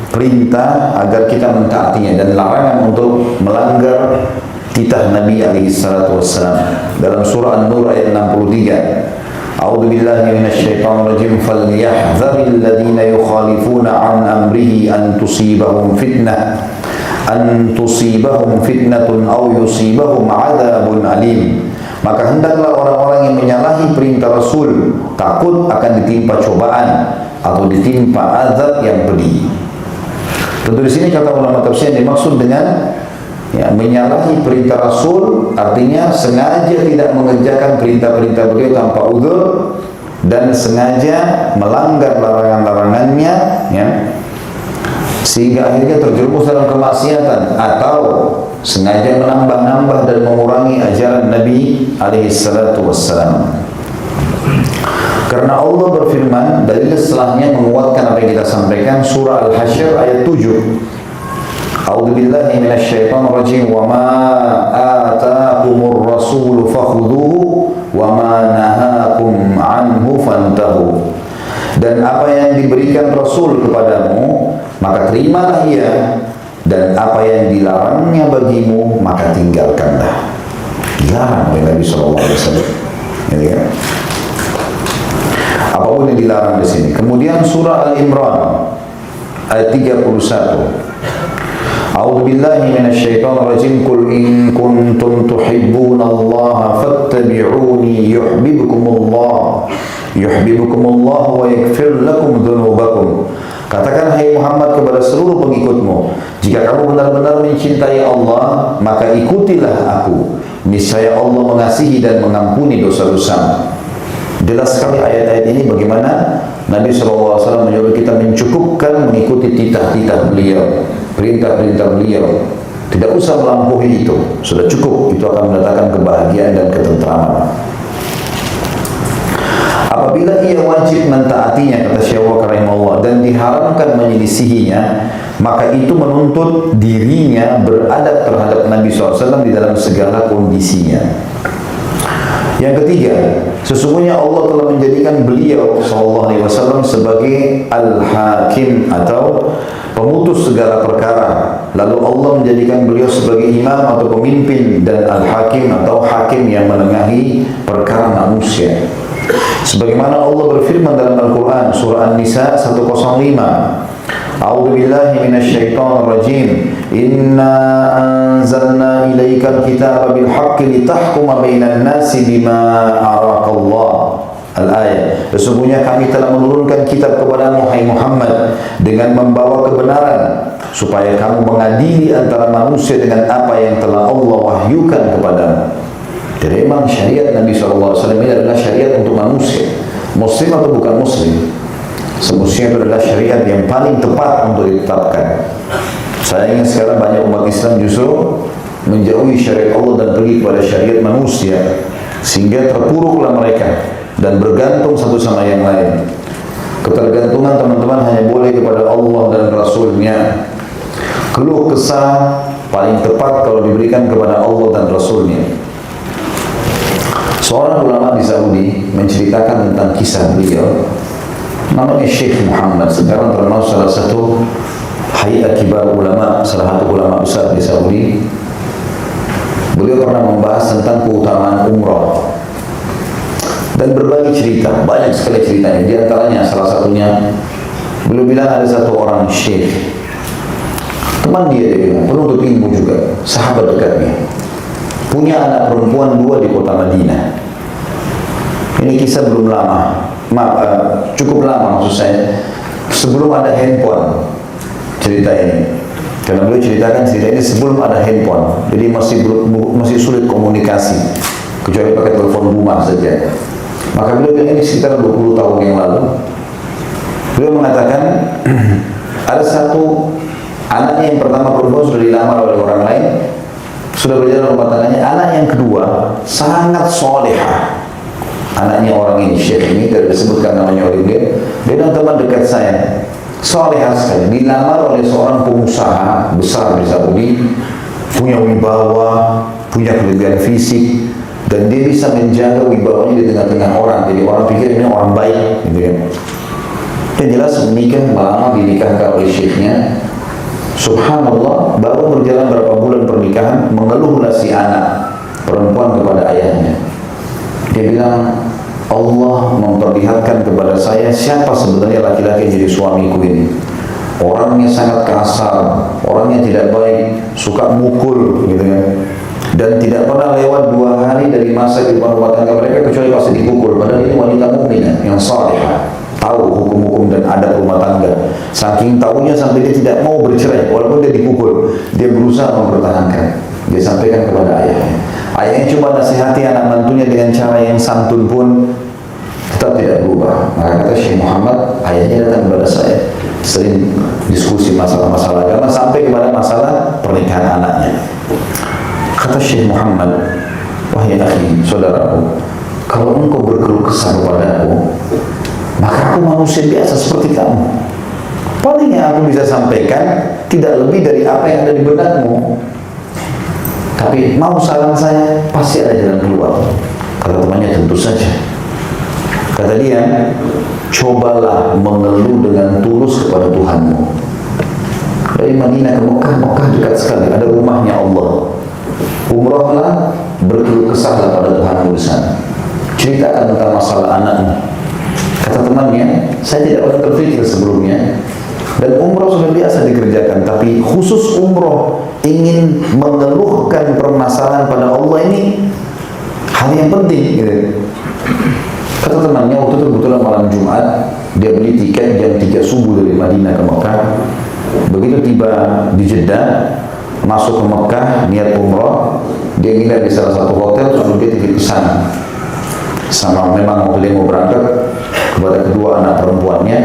S1: perintah agar kita mentaatinya dan larangan untuk melanggar titah Nabi alaihi salatu wassalam. Dalam surah An-Nur ayat 63, A'udzu billahi minasyaitonir rajim, falyahdharil ladzina yukhalifuna an amrihi an tusibahum fitnatun aw yusibahum 'adzabun alim. Maka hendaklah orang-orang yang menyalahi perintah Rasul takut akan ditimpa cobaan atau ditimpa azab yang pedih. Tentu di sini kata ulama tafsir yang dimaksud dengan menyalahi perintah Rasul artinya sengaja tidak mengerjakan perintah-perintah beliau tanpa uzur dan sengaja melanggar larangan-larangannya ya, sehingga akhirnya terjerumus dalam kemaksiatan, atau sengaja menambah-nambah dan mengurangi ajaran Nabi alaihi salatu wassalam. Karena Allah berfirman, dalil setelahnya menguatkan apa yang kita sampaikan, surah Al-Hasyr ayat 7. A'udzu billahi minasyaitonir rajim, wa ma ataakumur rasul fakhudhuhu wa ma nahakum anhu fantahu. Dan apa yang diberikan Rasul kepadamu maka terimalah ia, dan apa yang dilarangnya bagimu maka tinggalkanlah. Dilarang oleh Nabi sallallahu alaihi wasallam. Ya. Apapun yang dilarang di sini. Kemudian surah Al-Imran ayat 31. A'udzu billahi minasyaitonir rajim, qul in kuntum tuhibbunallaha fattabi'uni yuhibbukumullah wa yaghfir lakum dzunubakum. Katakan hai Muhammad kepada seluruh pengikutmu, jika kamu benar-benar mencintai Allah, maka ikutilah aku. Niscaya Allah mengasihi dan mengampuni dosa-dosa. Jelas sekali ayat-ayat ini bagaimana Nabi SAW menyuruh kita mencukupkan mengikuti titah-titah beliau, perintah-perintah beliau. Tidak usah melampaui itu, sudah cukup. Itu akan mendatangkan kebahagiaan dan ketentraman. Apabila ia wajib mentaatinya, kata Syekh rahimahullah, dan diharamkan menyelisihinya, maka itu menuntut dirinya beradab terhadap Nabi SAW di dalam segala kondisinya. Yang ketiga, sesungguhnya Allah telah menjadikan beliau SAW sebagai Al-Hakim atau pemutus segala perkara. Lalu Allah menjadikan beliau sebagai imam atau pemimpin, dan Al-Hakim atau hakim yang menengahi perkara manusia. Sebagaimana Allah berfirman dalam Al-Quran surah An-Nisa 105, A'udzu billahi minasyaitonir rajim, inna anzalna ilaikal kitaba bil haqqi litahkuma bainan nasi bima araqallah. Al-ayat. Sesungguhnya kami telah menurunkan kitab kepadamu hai Muhammad dengan membawa kebenaran, supaya kamu mengadili antara manusia dengan apa yang telah Allah wahyukan kepadamu. Jadi memang syariat Nabi SAW ini adalah syariat untuk manusia, muslim atau bukan muslim. Semestinya itu adalah syariat yang paling tepat untuk ditetapkan. Sayangnya sekarang banyak umat Islam justru menjauhi syariat Allah dan pergi kepada syariat manusia, sehingga terpuruklah mereka dan bergantung satu sama yang lain. Ketergantungan teman-teman hanya boleh kepada Allah dan Rasulnya. Keluh kesah paling tepat kalau diberikan kepada Allah dan Rasulnya. Seorang ulama di Saudi menceritakan tentang kisah beliau, namanya Syekh Muhammad, sekarang termasuk salah satu hayat kibar ulama, salah satu ulama besar di Saudi. Beliau pernah membahas tentang keutamaan umrah dan berbagi cerita, banyak sekali ceritanya. Di antaranya salah satunya, beliau bilang ada satu orang syekh, teman dia bilang, penuntut ilmu juga, sahabat dekatnya, punya anak perempuan 2 di kota Madinah. Ini kisah belum lama, cukup lama maksud saya, sebelum ada handphone cerita ini. Karena beliau ceritakan cerita ini sebelum ada handphone, jadi masih sulit komunikasi, kecuali pakai telepon rumah saja. Maka beliau bilang ini sekitar 20 tahun yang lalu. Beliau mengatakan ada satu anaknya yang pertama perempuan sudah dilamar oleh orang lain, sudah berjalan rumah tangganya. Anak yang kedua sangat solehah. Anaknya orang ini, syekh ini, tidak disebutkan namanya oleh dia. Dia adalah teman dekat saya, solehah sekali, dilamar oleh seorang pengusaha besar di Saudi, punya wibawa, punya kelebihan fisik, dan dia bisa menjaga wibawanya di tengah-tengah orang. Jadi orang pikir ini orang baik, gitu ya. Yang jelas menikah, melamar, dinikahkan oleh syekhnya. Subhanallah, baru berjalan berapa bulan pernikahan, mengeluhlah si anak perempuan kepada ayahnya. Dia bilang, Allah memperlihatkan kepada saya siapa sebenarnya laki-laki yang jadi suamiku ini. Orangnya sangat kasar, orangnya tidak baik, suka mukul, gitu ya. Dan tidak pernah lewat 2 hari dari masa kehidupan rumah tangga mereka kecuali pasti dipukul. Padahal ini wanita mukminah yang salihah, tahu hukum-hukum dan adat rumah tangga. Saking tahunya sampai dia tidak mau bercerai, walaupun dia dipukul, dia berusaha mempertahankan. Dia sampaikan kepada ayahnya. Ayahnya coba nasihati anak mantunya dengan cara yang santun pun tetap tidak berubah. Maka kata Syekh Muhammad, ayahnya datang kepada saya, sering diskusi masalah-masalah agama sampai kepada masalah pernikahan anaknya. Kata Syekh Muhammad, wahai akhi, saudaraku, kalau engkau berkeluh kesah kepadaku, maka aku manusia biasa seperti kamu. Paling yang aku bisa sampaikan tidak lebih dari apa yang ada di benakmu. Tapi mau saran saya, pasti ada jalan keluar. Kata temannya, tentu saja. Kata dia, cobalah mengeluh dengan tulus kepada Tuhanmu. Dari Madinah ke Mekah, Mekah dekat sekali, ada rumahnya Allah. Umrahlah, berkeluh kesahlah pada Tuhanmu di sana. Ceritakan tentang masalah anakmu. Kata temannya, saya tidak pernah terpikir sebelumnya, dan umrah sudah biasa dikerjakan, tapi khusus umrah ingin mengeluhkan permasalahan pada Allah ini hal yang penting, gitu. Kata temannya, waktu itu kebetulan malam Jumat, dia beli tiket jam 3 subuh dari Madinah ke Mekah. Begitu tiba di Jeddah, masuk ke Mekah, niat umrah, dia nginap di salah satu hotel, lalu dia titip pesan sama memang dia mau berangkat kepada kedua anak perempuannya,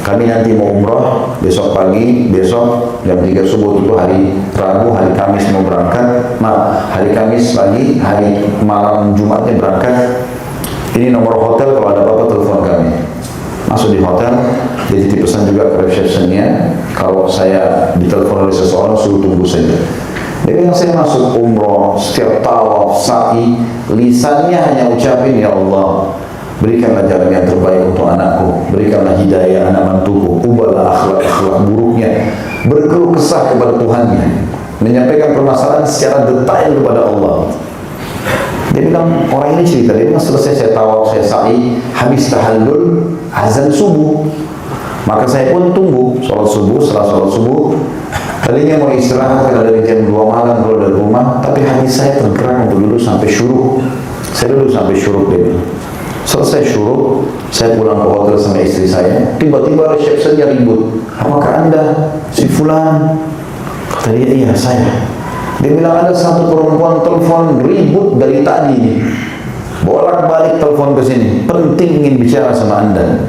S1: kami nanti mau umrah besok pagi, besok jam 3 subuh, itu hari Rabu, hari Kamis mau berangkat, hari Kamis pagi, hari malam Jumatnya berangkat. Ini nomor hotel, kalau ada apa-apa telepon kami. Masuk di hotel, dia titip pesan juga ke resepsionnya, kalau saya ditelepon oleh seseorang suruh tunggu saja. Dia bilang, saya masuk umrah, setiap tawaf, sa'i, lisannya hanya ucapin, ya Allah, berikanlah jalan yang terbaik untuk anakku, berikanlah hidayah anak mantuku, ubahlah akhlak-akhlak buruknya, berkeluh kesah kepada Tuhannya, menyampaikan permasalahan secara detail kepada Allah. Dia bilang, orang ini cerita, dia bilang, selesai saya tawaf, saya sa'i, habis tahallul, azan subuh. Maka saya pun tunggu sholat subuh. Setelah sholat subuh, tadinya mau istirahat karena dari jam 2 malam keluar dari rumah, tapi hati saya tergerak untuk duduk sampai syuruk. Saya duduk sampai syuruk dia. Selesai syuruk, saya pulang ke hotel sama istri saya. Tiba-tiba resepsinya ribut. Apakah Anda si Fulan? Kata dia, iya saya. Dia bilang, ada satu perempuan telepon ribut dari tadi, bolak-balik telepon ke sini, penting ingin bicara sama Anda.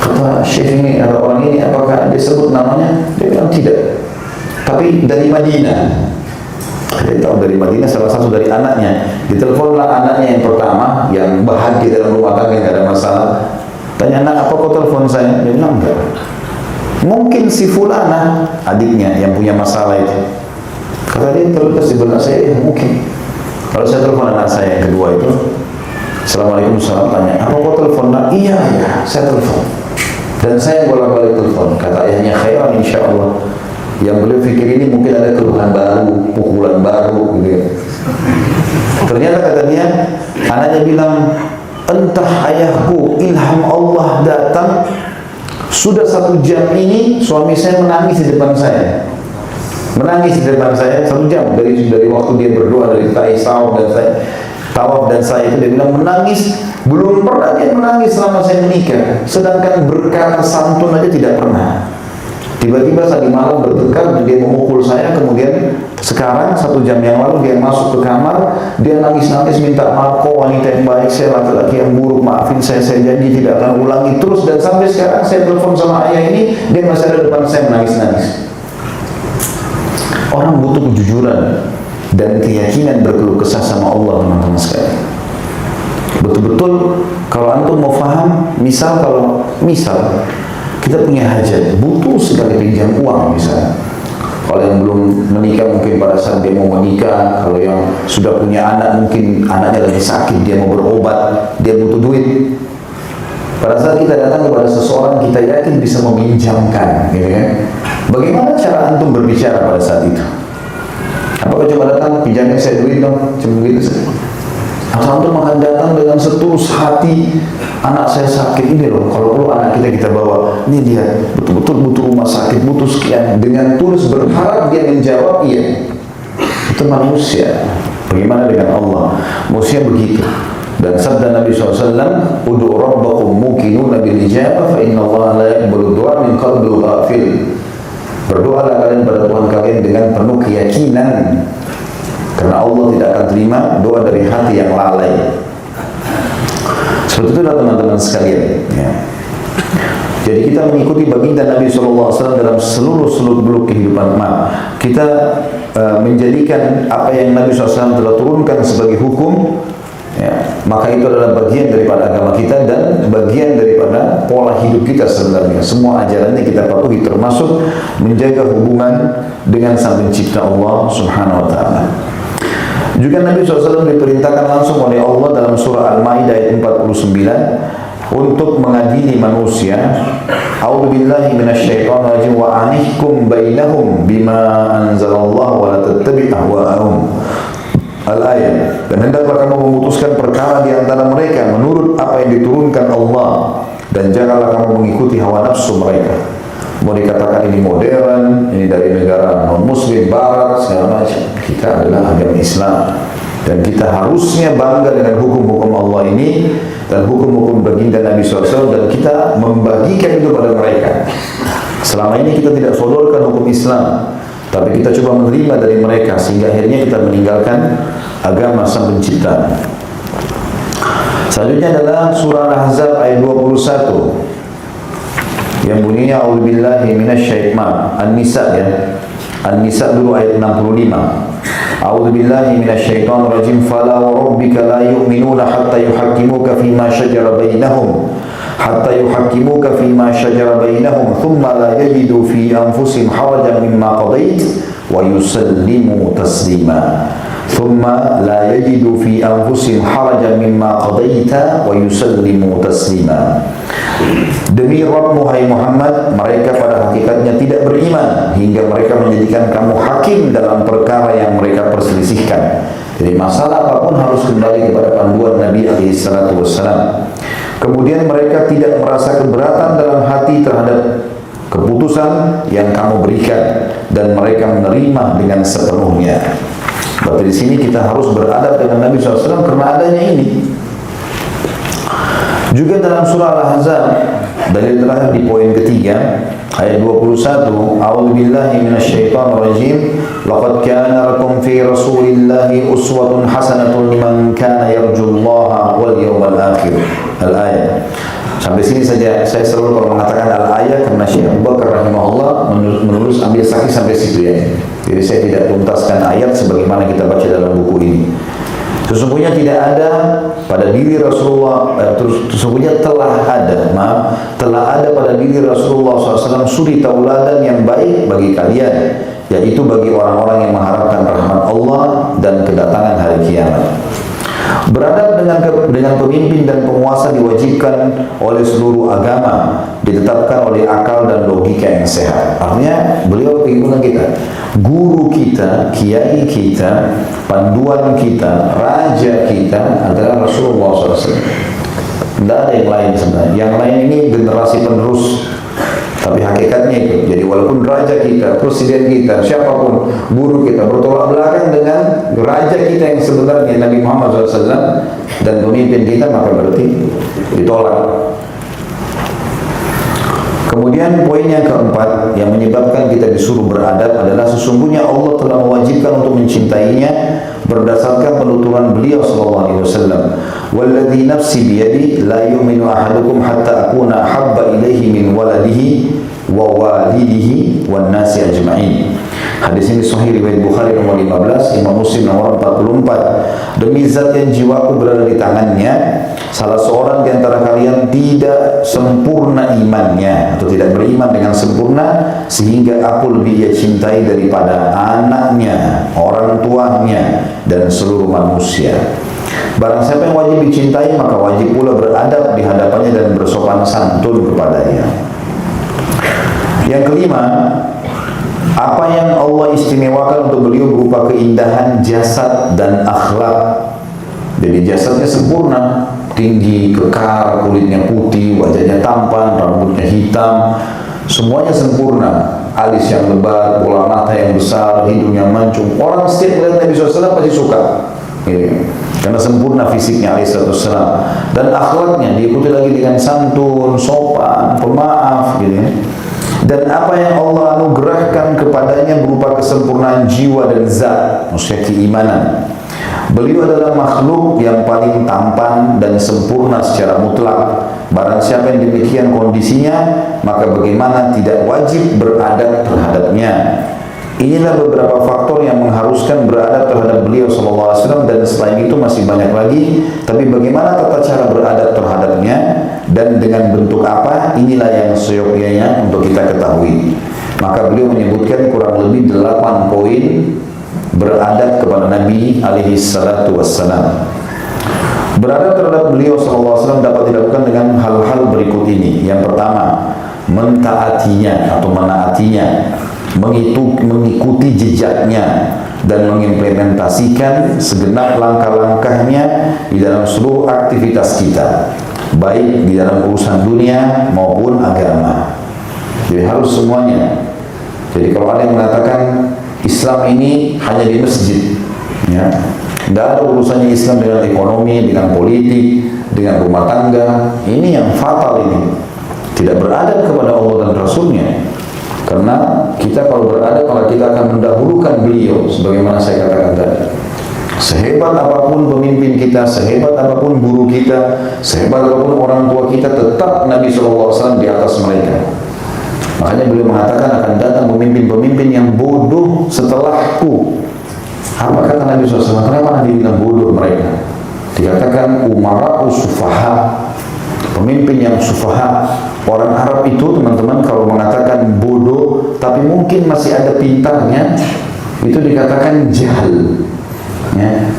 S1: Kata Syekh ini, ada orang ini, apakah dia sebut namanya? Dia bilang tidak, tapi dari Madinah. Dia tahu dari Madinah, salah satu dari anaknya. Diteleponlah anaknya yang pertama, yang bahagia dalam rumah tangga, tidak ada masalah. Tanya, "Nak, apa kau telepon saya?" Dia bilang, "Enggak." Mungkin si fulana, adiknya yang punya masalah itu. Kata dia, terlintas di benak saya, mungkin. Kalau saya telepon anak saya yang kedua itu, "Assalamualaikum, salam," tanya, "apa kau telepon?" Nak, "Iya, saya telepon. Dan saya bolak-balik telepon." Kata ayahnya, "Khairan insyaallah." Yang beliau pikir ini mungkin ada keluhan baru, pukulan baru gitu. Ternyata kata dia, anaknya bilang, "Entah ayahku, ilham Allah datang, sudah 1 jam ini suami saya menangis di depan saya. Menangis di depan saya 1 jam dari waktu dia berdoa, dari tawaf dan saya itu, dia bilang menangis, belum pernah dia menangis selama saya menikah. Sedangkan berkata santun aja tidak pernah. Tiba-tiba tadi malam bertengkar, dia memukul saya, kemudian sekarang 1 jam yang lalu dia masuk ke kamar, dia nangis-nangis minta maaf, "Kok wanita yang baik, saya laki-laki yang buruk, maafin saya janji tidak akan ulangi." Terus dan sampai sekarang saya telepon sama ayah ini, dia masih ada depan saya menangis-nangis. Orang butuh kejujuran dan keyakinan berkeluh kesah sama Allah, teman-teman sekalian. Betul-betul kalau antum mau paham, misal kita punya hajat, butuh sekali pinjam uang misalnya. Kalau yang belum menikah mungkin pada saat dia mau menikah, kalau yang sudah punya anak mungkin anaknya lagi sakit, dia mau berobat, dia butuh duit. Pada saat kita datang kepada seseorang, kita yakin bisa meminjamkan, gitu kan? Bagaimana cara antum berbicara pada saat itu? Apakah coba datang, "Pinjamin saya duit dong," cuma begitu saja? Atau antum akan datang dengan setulus hati, "Anak saya sakit ini loh, kalau perlu anak kita bawa, ini dia betul-betul butuh rumah sakit, butuh sekian," dengan tulus berharap dia menjawab iya. Itu manusia. Bagaimana dengan Allah? Manusia begitu. Dan sabda Nabi SAW, "Ud'u rabbakum muqinuna bil ijabah, fa inna Allah la yaqbalu du'a min qalbin ghafil." Berdoalah kalian pada Tuhan kalian dengan penuh keyakinan, karena Allah tidak akan terima doa dari hati yang lalai. Seperti itulah teman-teman sekalian, ya. Jadi kita mengikuti baginda Nabi SAW dalam seluruh beluk kehidupan. Kita menjadikan apa yang Nabi SAW telah turunkan sebagai hukum, ya, maka itu adalah bagian daripada agama kita dan bagian daripada pola hidup kita sebenarnya. Semua ajarannya kita patuhi, termasuk menjaga hubungan dengan Sang Pencipta Allah Subhanahu wa Ta'ala. Juga Nabi SAW diperintahkan langsung oleh Allah dalam surah Al-Maidah ayat 49 untuk mengadili manusia. A'udzubillahi minasyaitonir rajim, wa anihkum bainahum bima anzalallahu wa la tattabi' ahwa'ahum. Al-ayat. Dan hendaklah kamu memutuskan perkara di antara mereka menurut apa yang diturunkan Allah, dan janganlah kamu mengikuti hawa nafsu mereka. Mau dikatakan ini modern, ini dari negara non-muslim, barat, segala macam. Kita adalah agama Islam. Dan kita harusnya bangga dengan hukum-hukum Allah ini dan hukum-hukum baginda Nabi SAW, dan kita membagikan itu pada mereka. Selama ini kita tidak sodorkan hukum Islam, tapi kita coba menerima dari mereka, sehingga akhirnya kita meninggalkan agama Sang Pencipta. Selanjutnya adalah surah Al-Ahzab ayat 21 yang bunyinya a'udzubillahi minasyaitonir An-Nisa, ya. An-Nisa dulu ayat 65. A'udzubillahi minasyaitonir rajim, fala wa rabbika la yu'minuna hatta yuhaqqimuka fima shajara bainahum thumma la yajidu fi anfusihim harajan mimma qadait wa yusallimu taslima. Thumma la yajidu fi anfusihim harajan mimma qadaita wa yusallimu taslima. Demi Rabbmu hai Muhammad, mereka pada hakikatnya tidak beriman hingga mereka menjadikan kamu hakim dalam perkara yang mereka perselisihkan. Jadi masalah apapun harus kembali kepada panduan Nabi SAW. Kemudian mereka tidak merasa keberatan dalam hati terhadap keputusan yang kamu berikan, dan mereka menerima dengan sepenuhnya. Berarti di sini kita harus beradab dengan Nabi SAW karena adanya ini. Juga dalam surah Al-Ahzab, dalil terakhir di poin ketiga, ayat 21, A'udzubillahi minasyaitonir rajim, laqad kana lakum fi rasulillahi uswatun hasanatun liman kana yarjullaha wal yawmal akhir. Al-ayat. Sampai sini saja. Saya selalu kalau mengatakan al-ayat karena Syekh Abu Bakar rahimahullah menulis ambil saksi sampai situ, ya. Jadi saya tidak tuntaskan ayat sebagaimana kita sesungguhnya tidak ada pada diri Rasulullah, sesungguhnya telah ada pada diri Rasulullah SAW suri tauladan yang baik bagi kalian, yaitu bagi orang-orang yang mengharapkan rahmat Allah dan kedatangan hari kiamat. Beradab dengan pemimpin dan penguasa diwajibkan oleh seluruh agama, ditetapkan oleh akal dan logika yang sehat. Artinya beliau pengen kita, guru kita, kiai kita, panduan kita, raja kita adalah Rasulullah SAW. Tidak ada yang lain sebenarnya. Yang lain ini generasi penerus. Tapi hakikatnya itu, jadi walaupun raja kita, presiden kita, siapapun guru kita bertolak belakang dengan raja kita yang sebenarnya Nabi Muhammad SAW dan pemimpin kita, maka berarti ditolak. Kemudian poin yang keempat yang menyebabkan kita disuruh beradab adalah sesungguhnya Allah telah mewajibkan untuk mencintainya berdasarkan penuturan beliau sallallahu alaihi wasallam. Walladzi nafsi biyadi la yu'minu ahadukum hatta akuna habba ilaihi min waladihi wa walidihi wan nasi ajma'in. Hadis ini sahih riwayat Bukhari nomor 15, Imam Muslim nomor 44. Demi zat yang jiwaku berada di tangannya, salah seorang di antara kalian tidak sempurna imannya atau tidak beriman dengan sempurna sehingga aku lebih dia cintai daripada anaknya, orang tuanya dan seluruh manusia. Barang siapa yang wajib dicintai, maka wajib pula beradab di hadapannya dan bersopan santun kepadanya. Yang kelima, apa yang Allah istimewakan untuk beliau berupa keindahan jasad dan akhlak. Jadi jasadnya sempurna, tinggi, kekar, kulitnya putih, wajahnya tampan, rambutnya hitam, semuanya sempurna. Alis yang lebat, bola mata yang besar, hidung yang mancung. Orang setiap melihat Nabi SAW pasti suka. Karena sempurna fisiknya alaihissalam. Dan akhlaknya diikuti lagi dengan santun, sopan, pemaaf gitu ya. Dan apa yang Allah anugerahkan kepadanya berupa kesempurnaan jiwa dan zat, maksudnya keimanan. Beliau adalah makhluk yang paling tampan dan sempurna secara mutlak. Barang siapa yang demikian kondisinya, maka bagaimana tidak wajib beradab terhadapnya. Inilah beberapa faktor yang mengharuskan beradab terhadap beliau SAW, dan selain itu masih banyak lagi. Tapi bagaimana tata cara beradab terhadapnya dan dengan bentuk apa, inilah yang seyogyanya untuk kita ketahui. Maka beliau menyebutkan kurang lebih 8 poin beradab kepada Nabi alaihi salatu wassalam. Beradab terhadap beliau SAW dapat dilakukan dengan hal-hal berikut ini. Yang pertama, mentaatinya atau menaatinya, mengikuti jejaknya dan mengimplementasikan segenap langkah-langkahnya di dalam seluruh aktivitas kita, baik di dalam urusan dunia maupun agama. Jadi harus semuanya. Jadi kalau ada yang mengatakan Islam ini hanya di masjid, ya, tidak ada urusannya Islam dengan ekonomi, dengan politik, dengan rumah tangga, ini yang fatal ini. Tidak beradab kepada Allah dan Rasulnya. Karena kita kalau beradab, maka kita akan mendahulukan beliau. Sebagaimana saya katakan tadi, sehebat apapun pemimpin kita, sehebat apapun guru kita, sehebat apapun orang tua kita, tetap Nabi SAW di atas mereka. Makanya beliau mengatakan akan datang pemimpin-pemimpin yang bodoh setelahku. Apa kata Nabi SAW? Kenapa Nabi bilang bodoh mereka? Dikatakan umara'u sufaha, pemimpin yang sufaha. Orang Arab itu teman-teman kalau mengatakan bodoh tapi mungkin masih ada pintarnya, itu dikatakan jahil, ya.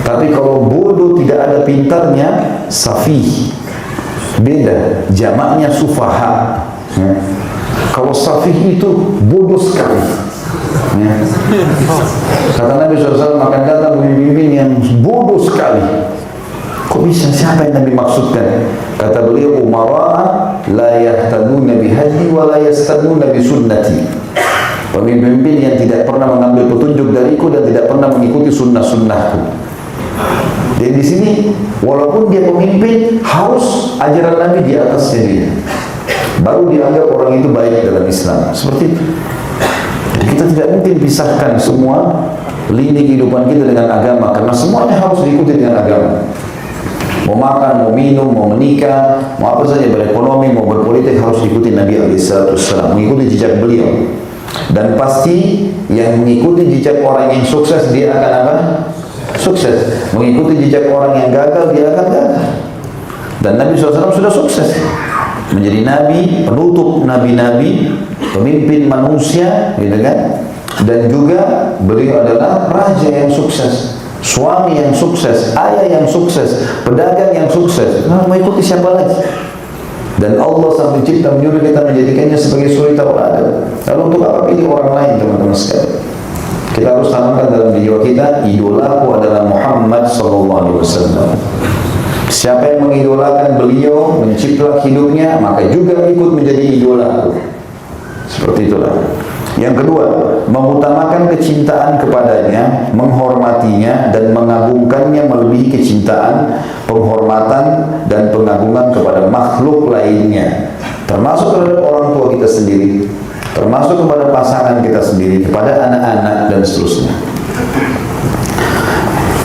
S1: Tapi kalau bodoh tidak ada pintarnya, safih. Beda, jamaknya sufaha, ya. Kalau safih itu bodoh sekali, ya. Kata Nabi SAW akan datang pemimpin yang bodoh sekali. Kok bisa? Siapa yang Nabi maksudkan? Kata beliau, umara'a la yahtaduna bihadi wa la yastaduna bisunnati. Pemimpin yang tidak pernah mengambil petunjuk dariku dan tidak pernah mengikuti sunnah-sunnahku. Dan di sini walaupun dia pemimpin, harus ajaran Nabi di atasnya dia, baru dianggap orang itu baik dalam Islam. Seperti itu. Jadi kita tidak mungkin pisahkan semua lini kehidupan kita dengan agama, karena semuanya harus diikuti dengan agama. Mau makan, mau minum, mau menikah, mau apa saja, berekonomi, mau berpolitik, harus ikuti Nabi SAW, mengikuti jejak beliau. Dan pasti yang mengikuti jejak orang yang sukses, dia akan apa? sukses. Mengikuti jejak orang yang gagal, dia akan gagal. Dan Nabi SAW sudah sukses menjadi nabi, penutup nabi-nabi, pemimpin manusia, gitu kan? Dan juga beliau adalah raja yang sukses, suami yang sukses, ayah yang sukses, pedagang yang sukses. Nah, mengikuti siapa lagi? Dan Allah Sang Pencipta menyuruh kita menjadikannya sebagai suri tauladan. Lalu untuk apa pilih orang lain, teman-teman sekalian? Kita harus tanamkan dalam jiwa kita, idolaku adalah Muhammad SAW. Siapa yang mengidolakan beliau, menciplak hidupnya, maka juga ikut menjadi idolaku. Seperti itulah. Yang kedua, mengutamakan kecintaan kepadanya, menghormatinya dan mengagungkannya melebihi kecintaan, penghormatan dan pengagungan kepada makhluk lainnya, termasuk terhadap orang tua kita sendiri, termasuk kepada pasangan kita sendiri, kepada anak-anak dan seterusnya.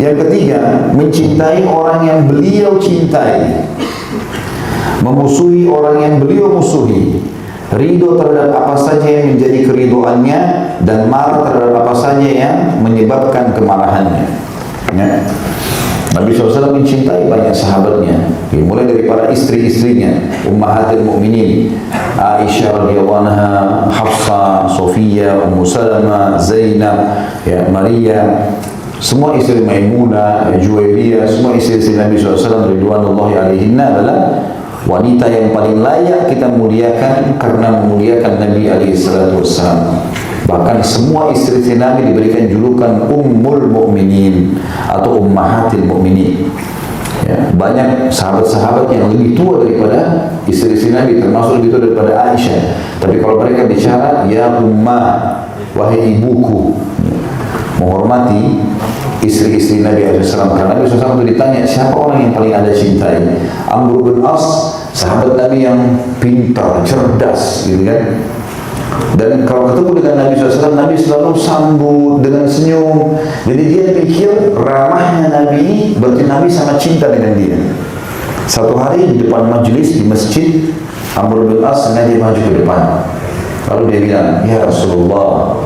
S1: Yang ketiga, mencintai orang yang beliau cintai, memusuhi orang yang beliau musuhi, ridho terhadap apa saja yang menjadi keridoannya, dan marah terhadap apa saja yang menyebabkan kemarahannya. Ya. Nabi SAW mencintai banyak sahabatnya, mulai dari para istri-istrinya, Ummahatul Mukminin, Aisyah radhiyallahu anha, Hafsah, Sofia, Ummu Salamah, Zainab, ya, Maria, semua istri Maimunah, Juwairiyah, semua istri-istri Nabi SAW ridwanullahi alaihinna adalah wanita yang paling layak kita muliakan karena memuliakan Nabi SAW. Bahkan semua istri-istri Nabi diberikan julukan Ummul Mukminin atau Ummahatil Mukminin. Ya, banyak sahabat-sahabat yang lebih tua daripada istri-istri Nabi, termasuk lebih tua daripada Aisyah. Tapi kalau mereka bicara, ya ummah, wahai ibuku, menghormati istri-istri Nabi SAW. Karena Nabi SAW itu ditanya, siapa orang yang paling Anda cintai? Amr bin As, sahabat Nabi yang pintar, cerdas, gitu kan? Dan kalau ketemu dengan Nabi SAW, Nabi selalu sambut dengan senyum. Jadi dia pikir ramahnya Nabi ini berarti Nabi sangat cinta dengan dia. Satu hari di depan majelis di masjid, Amr bin As sengaja maju ke depan. Lalu dia bilang, ya Rasulullah,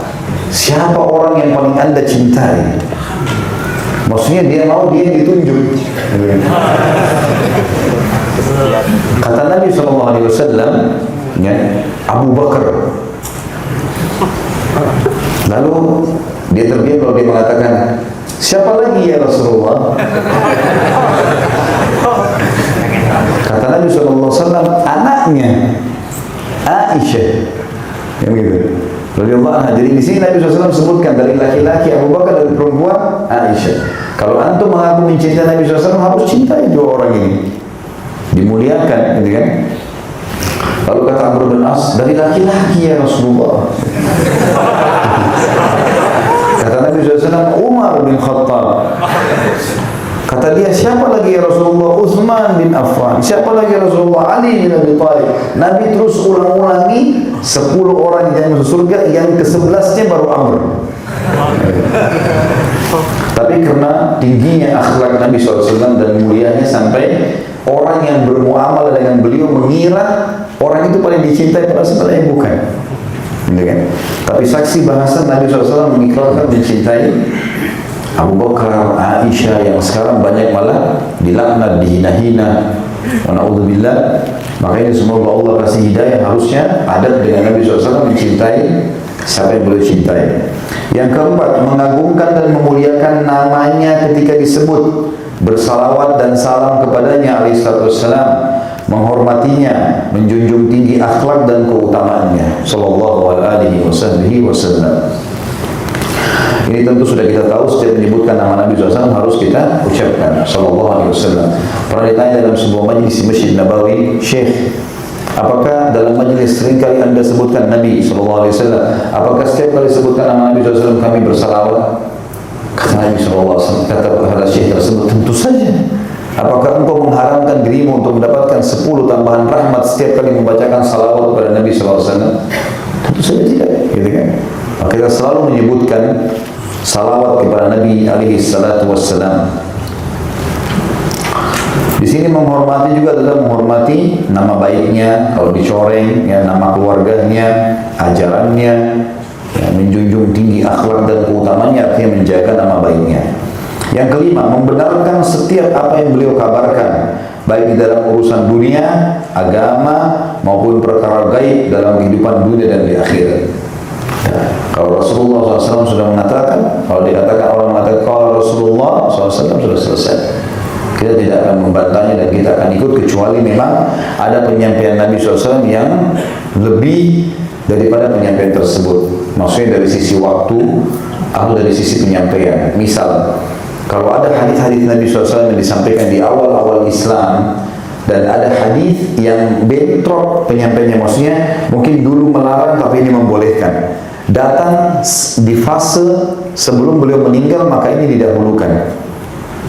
S1: siapa orang yang paling Anda cintai? Maksudnya dia mau dia ditunjuk. Kata Nabi SAW, ya, Abu Bakar. Lalu dia terdiam, lalu dia mengatakan, siapa lagi ya Rasulullah? Kata Nabi SAW, anaknya Aisyah. Yang gitu. Radhiyallahu anha. Jadi di sini Nabi SAW sebutkan dari laki-laki Abu Bakar, dari perempuan Aisyah. Kalau antum mengaku mencintai Nabi SAW, harus cintai dua orang ini, dimuliakan, gitu kan? Lalu kata Amr bin As, dari laki-laki ya Rasulullah. Kata Nabi SAW, Umar bin Khattab. Kata dia, siapa lagi ya Rasulullah? Utsman bin Affan. Siapa lagi ya Rasulullah? Ali bin Abi Thalib. Nabi terus ulang-ulangi 10 orang yang masuk surga, yang ke-11-nya baru Amr. Tapi karena tingginya akhlak Nabi SAW dan mulianya sampai orang yang bermuamalah dengan beliau mengira orang itu paling dicintai, padahal sebenarnya bukan. Gitu kan? Tapi saksi bahasa Nabi SAW mengikrarkan mencintai Abu Bakar, Aisyah, yang sekarang banyak malah dilaknat, dihina-hina. Wa na'udzubillah. Makanya semoga Allah kasih hidayah, harusnya adat dengan Nabi SAW mencintai siapa yang boleh cintai. Yang keempat, mengagungkan dan memuliakan namanya ketika disebut, bersalawat dan salam kepadanya alaihissalam, menghormatinya, menjunjung tinggi akhlak dan keutamaannya sallallahu alaihi wasallam. Ini tentu sudah kita tahu, setiap menyebutkan nama Nabi SAW harus kita ucapkan sallallahu alaihi wasallam. Pernah ditanya dalam sebuah majlis di Masjid Nabawi, Syekh, apakah dalam majlis sering kali Anda sebutkan Nabi sallallahu alaihi wasallam? Apakah setiap kali sebutkan nama Nabi SAW kami bersalawat? Kata Nabi SAW, kata Syekh tersebut, tentu saja. Apakah engkau mengharamkan dirimu untuk mendapatkan 10 tambahan rahmat setiap kali membacakan salawat kepada Nabi SAW? Tentu saja tidak, gitu kan? Maka kita selalu menyebutkan salawat kepada Nabi alaihi salatu wassalam. Di sini menghormati juga adalah menghormati nama baiknya, kalau dicoreng, ya, nama keluarganya, ajarannya, ya, menjunjung tinggi akhlak dan keutamanya, artinya menjaga nama baiknya. Yang kelima, membenarkan setiap apa yang beliau kabarkan, baik di dalam urusan dunia, agama, maupun perkara gaib dalam kehidupan dunia dan di akhirat. Ya, kalau Rasulullah SAW sudah mengatakan, kalau dikatakan orang mengatakan kalau Rasulullah SAW sudah selesai, kita tidak akan membantahnya dan kita akan ikut, kecuali memang ada penyampaian Nabi SAW yang lebih daripada penyampaian tersebut. Maksudnya dari sisi waktu atau dari sisi penyampaian. Misal, kalau ada hadis-hadis Nabi SAW yang disampaikan di awal-awal Islam, dan ada hadis yang bentrok penyampaiannya, maksudnya mungkin dulu melarang tapi ini membolehkan, datang di fase sebelum beliau meninggal, maka ini didahulukan.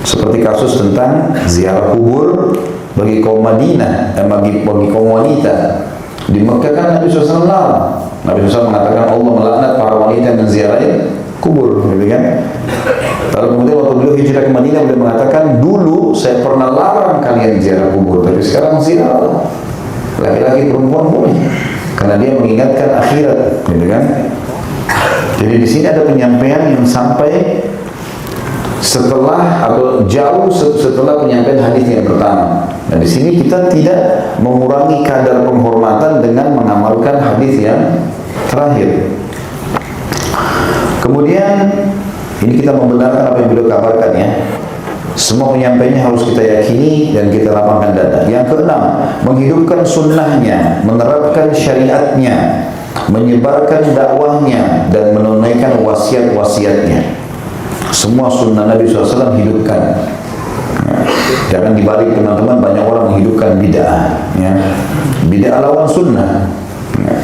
S1: Seperti kasus tentang ziarah kubur bagi kaum Madinah dan bagi kaum wanita. Di Mekah kan Nabi SAW larang. Nabi SAW mengatakan Allah melaknat para wanita yang menziarahi kubur, gitu kan? Lalu kemudian waktu beliau hijrah ke Madinah, beliau mengatakan, dulu saya pernah larang kalian ziarah kubur, tapi sekarang ziarah laki-laki perempuan boleh, karena dia mengingatkan akhirat, gitu kan? Jadi di sini ada penyampaian yang sampai setelah atau jauh setelah penyampaian hadis yang pertama. Nah, di sini kita tidak mengurangi kadar penghormatan dengan mengamalkan hadis yang terakhir. Kemudian ini kita membenarkan apa yang beliau kabarkan, ya. Semua penyampaiannya harus kita yakini dan kita lapangkan dada. Yang keenam, menghidupkan sunnahnya, menerapkan syariatnya, menyebarkan dakwahnya, dan menunaikan wasiat-wasiatnya. Semua sunnah Nabi SAW hidupkan. Jangan dibalik, teman-teman, banyak orang menghidupkan bid'ah, ya. Bid'ah lawan sunnah, ya.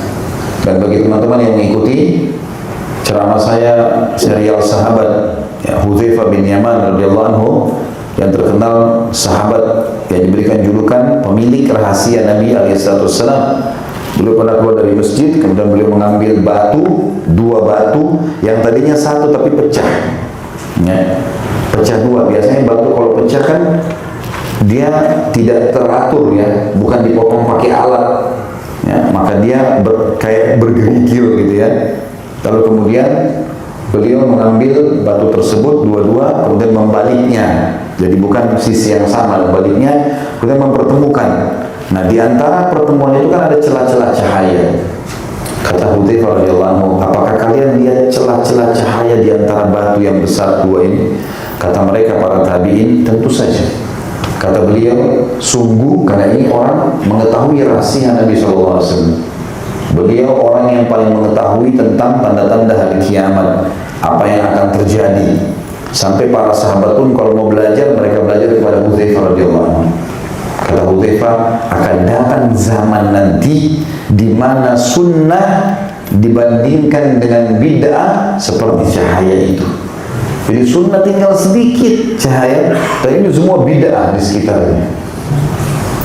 S1: Dan bagi teman-teman yang mengikuti ceramah saya serial sahabat, ya, Hudzaifah bin Yaman radhiyallahu anhu, yang terkenal sahabat yang diberikan julukan pemilik rahasia Nabi alaihissalam. Beliau pernah keluar dari masjid, kemudian beliau mengambil dua batu yang tadinya satu tapi pecah, ya, pecah dua. Biasanya batu kalau pecah kan dia tidak teratur, ya, bukan dipotong pakai alat, ya, maka dia kayak bergerigil gitu, ya. Lalu kemudian beliau mengambil batu tersebut dua-dua, kemudian membaliknya, jadi bukan sisi yang sama, baliknya, kemudian mempertemukan. Nah, di antara pertemuan itu kan ada celah-celah cahaya. Kata Hudzaifah radhiyallahu anhu, apakah kalian lihat celah-celah cahaya di antara batu yang besar dua ini? Kata mereka para tabi'in, tentu saja. Kata beliau, sungguh karena ini orang mengetahui rahasia Nabi SAW. Beliau orang yang paling mengetahui tentang tanda-tanda hari kiamat, apa yang akan terjadi. Sampai para sahabat pun kalau mau belajar, mereka belajar kepada Hudzaifah radhiyallahu anhu. Kata Hudzaifah, akan datang zaman nanti di mana sunnah dibandingkan dengan bid'ah seperti cahaya itu. Jadi sunnah tinggal sedikit cahaya, tapi ini semua bid'ah di sekitarnya.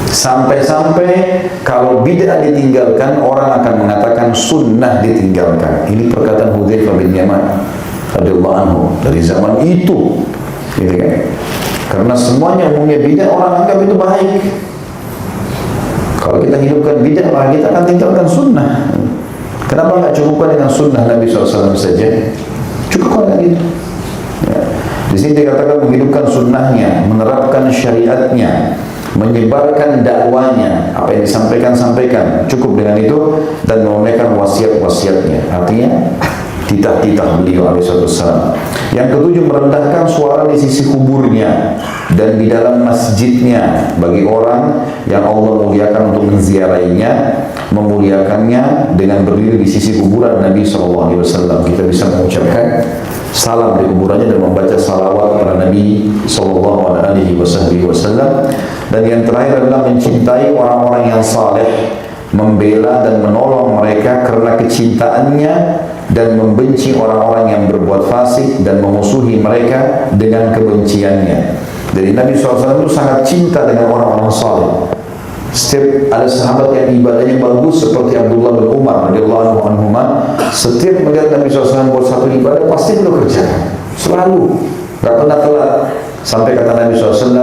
S1: Sampai-sampai kalau bid'ah ditinggalkan, orang akan mengatakan sunnah ditinggalkan. Ini perkataan Hudzaifah bin Yaman radhiyallahu anhu dari zaman itu, gitu kan? Karena semuanya umumnya bid'ah, orang anggap itu baik. Kalau kita hidupkan bid'ah, maka kita akan tinggalkan sunnah. Kenapa nggak cukupkan dengan sunnah Nabi SAW saja? Cukupkan dengan itu. Ya. Di sini dikatakan menghidupkan sunnahnya, menerapkan syariatnya, menyebarkan dakwanya, apa yang disampaikan, cukup dengan itu, dan menunaikan wasiat-wasiatnya. Artinya titah-titah beliau alaihissalam. Yang ketujuh, merendahkan suara di sisi kuburnya dan di dalam masjidnya bagi orang yang Allah muliakan untuk menziarahinya, memuliakannya dengan berdiri di sisi kuburan Nabi SAW. Kita bisa mengucapkan salam di kuburannya dan membaca salawat kepada Nabi SAW. Dan yang terakhir adalah mencintai orang-orang yang saleh, membela dan menolong mereka karena kecintaannya, dan membenci orang-orang yang berbuat fasik dan memusuhi mereka dengan kebenciannya. Jadi Nabi SAW itu sangat cinta dengan orang-orang saleh. Setiap ada sahabat yang ibadahnya bagus seperti Abdullah bin Umar radhiyallahu anhu, setiap melihat Nabi SAW buat satu ibadah pasti beliau kerjakan, selalu, gak pernah telat. Sampai kata Nabi SAW,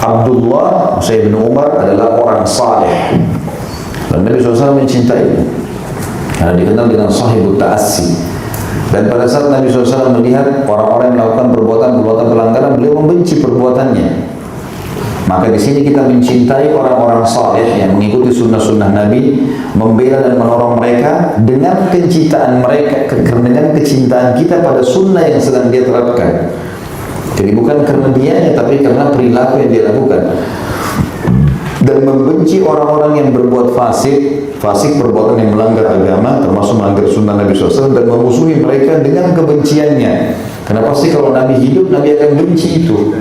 S1: Abdullah bin Umar adalah orang saleh, dan Nabi SAW mencintai. Nah, dikenal dengan sahibut ta'assi. Dan pada saat Nabi SAW melihat orang-orang yang melakukan perbuatan-perbuatan pelanggaran, beliau membenci perbuatannya. Maka di sini kita mencintai orang-orang saleh yang mengikuti sunnah-sunnah Nabi, membela dan menolong mereka dengan kecintaan mereka, dengan kecintaan kita pada sunnah yang sedang dia terapkan. Jadi bukan karena dianya, tapi karena perilaku yang dia lakukan. Dan membenci orang-orang yang berbuat fasik perbuatan yang melanggar agama, termasuk melanggar sunnah Nabi SAW, dan memusuhi mereka dengan kebenciannya. Karena pasti kalau Nabi hidup, Nabi akan benci itu.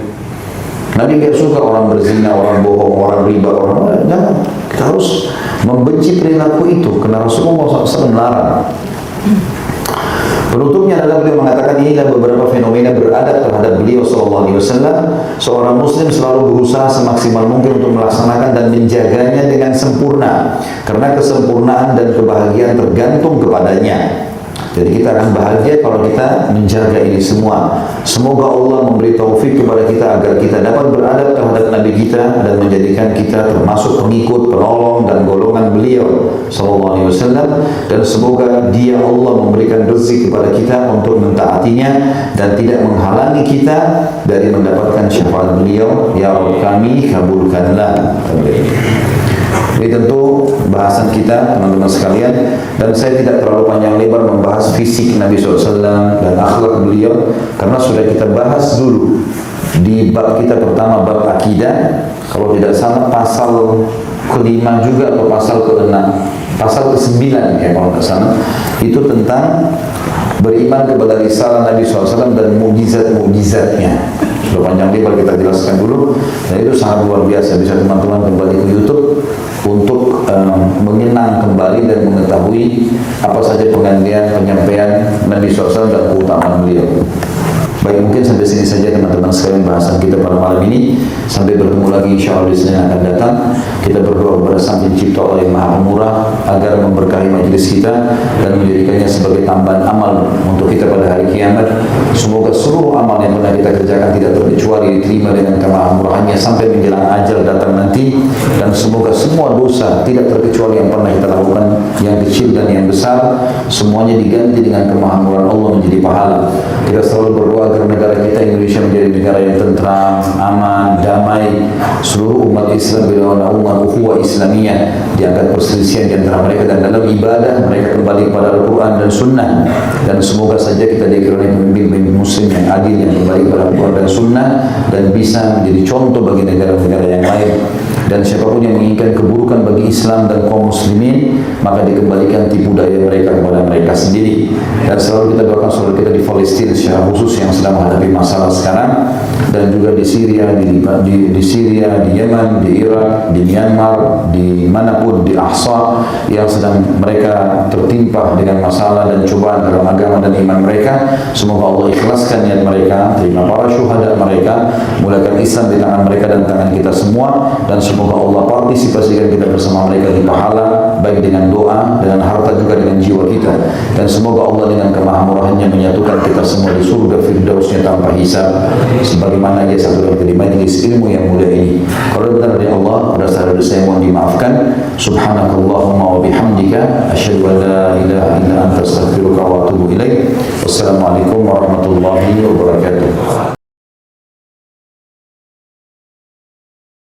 S1: Nabi tidak suka orang berzina, orang bohong, orang riba, orang jangan. Kita harus membenci perilaku itu, karena Rasulullah SAW melarang. Penutupnya adalah beliau mengatakan inilah beberapa fenomena beradab terhadap beliau SAW. Seorang muslim selalu berusaha semaksimal mungkin untuk melaksanakan dan menjaganya dengan sempurna, karena kesempurnaan dan kebahagiaan tergantung kepadanya. Jadi kita akan bahagia kalau kita menjaga ini semua. Semoga Allah memberi taufik kepada kita agar kita dapat beradab terhadap Nabi kita dan menjadikan kita termasuk pengikut, penolong dan golongan beliau sallallahu alaihi wasallam, dan semoga Dia Allah memberikan rezeki kepada kita untuk mentaatinya dan tidak menghalangi kita dari mendapatkan syafaat beliau. Ya Rabb kami kabulkanlah. Ini tentu bahasan kita teman-teman sekalian, dan saya tidak terlalu panjang lebar membahas fisik Nabi SAW dan akhlak beliau, karena sudah kita bahas dulu di bab kita pertama, bab akidah. Kalau tidak salah pasal ke-5 juga atau pasal ke-6, pasal ke-9 ya kalau tidak salah, itu tentang beriman kepada risalah Nabi SAW dan mukjizat-mukjizatnya. Sudah panjang lebar kita jelaskan dulu, dan itu sangat luar biasa. Bisa teman-teman kembali ke YouTube untuk mengenang kembali dan mengetahui apa saja penyampaian Nabi SAW dan keutamaan beliau. Baik, mungkin sampai sini saja teman-teman sekalian bahasan kita pada malam ini. Sampai bertemu lagi insyaAllah di Senin yang akan datang. Kita berdoa kepada Sang Pencipta Allah yang Maha Pemurah agar memberkahi majelis kita dan menjadikannya sebagai tambahan amal untuk kita pada hari kiamat. Semoga seluruh amal yang pernah kita kerjakan tidak terkecuali diterima dengan kemahamurahannya sampai menjelang ajal datang nanti, dan semoga semua dosa tidak terkecuali yang pernah kita lakukan, yang kecil dan yang besar, semuanya diganti dengan kemahamurahan Allah menjadi pahala. Kita selalu berdoa agar negara kita Indonesia menjadi negara yang tentram, aman, damai. Seluruh umat Islam bila umat ukhuwah Islamiyah, diangkat perselisihan di antara mereka, dan dalam ibadah mereka kembali kepada Al-Quran dan Sunnah. Dan semoga saja kita dikaruniai pemimpin muslim yang adil, yang kembali kepada Al-Quran dan Sunnah, dan bisa menjadi contoh bagi negara-negara yang lain. Dan siapapun yang menginginkan keburukan bagi Islam dan kaum muslimin, maka dikembalikan tipu daya mereka kepada mereka sendiri. Dan selalu kita doakan saudara kita di Palestina secara khusus yang sedang menghadapi masalah sekarang, dan juga di Syria, di Syria, di Yaman, di Irak, di Myanmar, di manapun, di Ahsa yang sedang mereka tertimpa dengan masalah dan cobaan dalam agama dan iman mereka. Semoga Allah ikhlaskan niat mereka, terima para syuhada mereka, mulakan Islam di tangan mereka dan tangan kita semua, dan semoga Allah partisipasikan kita bersama mereka di pahala, baik dengan doa, dengan harta, juga dengan jiwa kita. Dan semoga Allah dengan kemahamurahannya menyatukan kita semua di surga firdausnya tanpa hisab, sebagaimana Dia satukan kita di majlis ilmu yang mulia ini. Kalau benar dari Allah, berdasar dari saya mohon dimaafkan. Subhanakallahumma wa bihamdika asyhadu an la ilaha illa anta astaghfiruka wa atubu ilaik. Wassalamualaikum warahmatullahi wabarakatuh.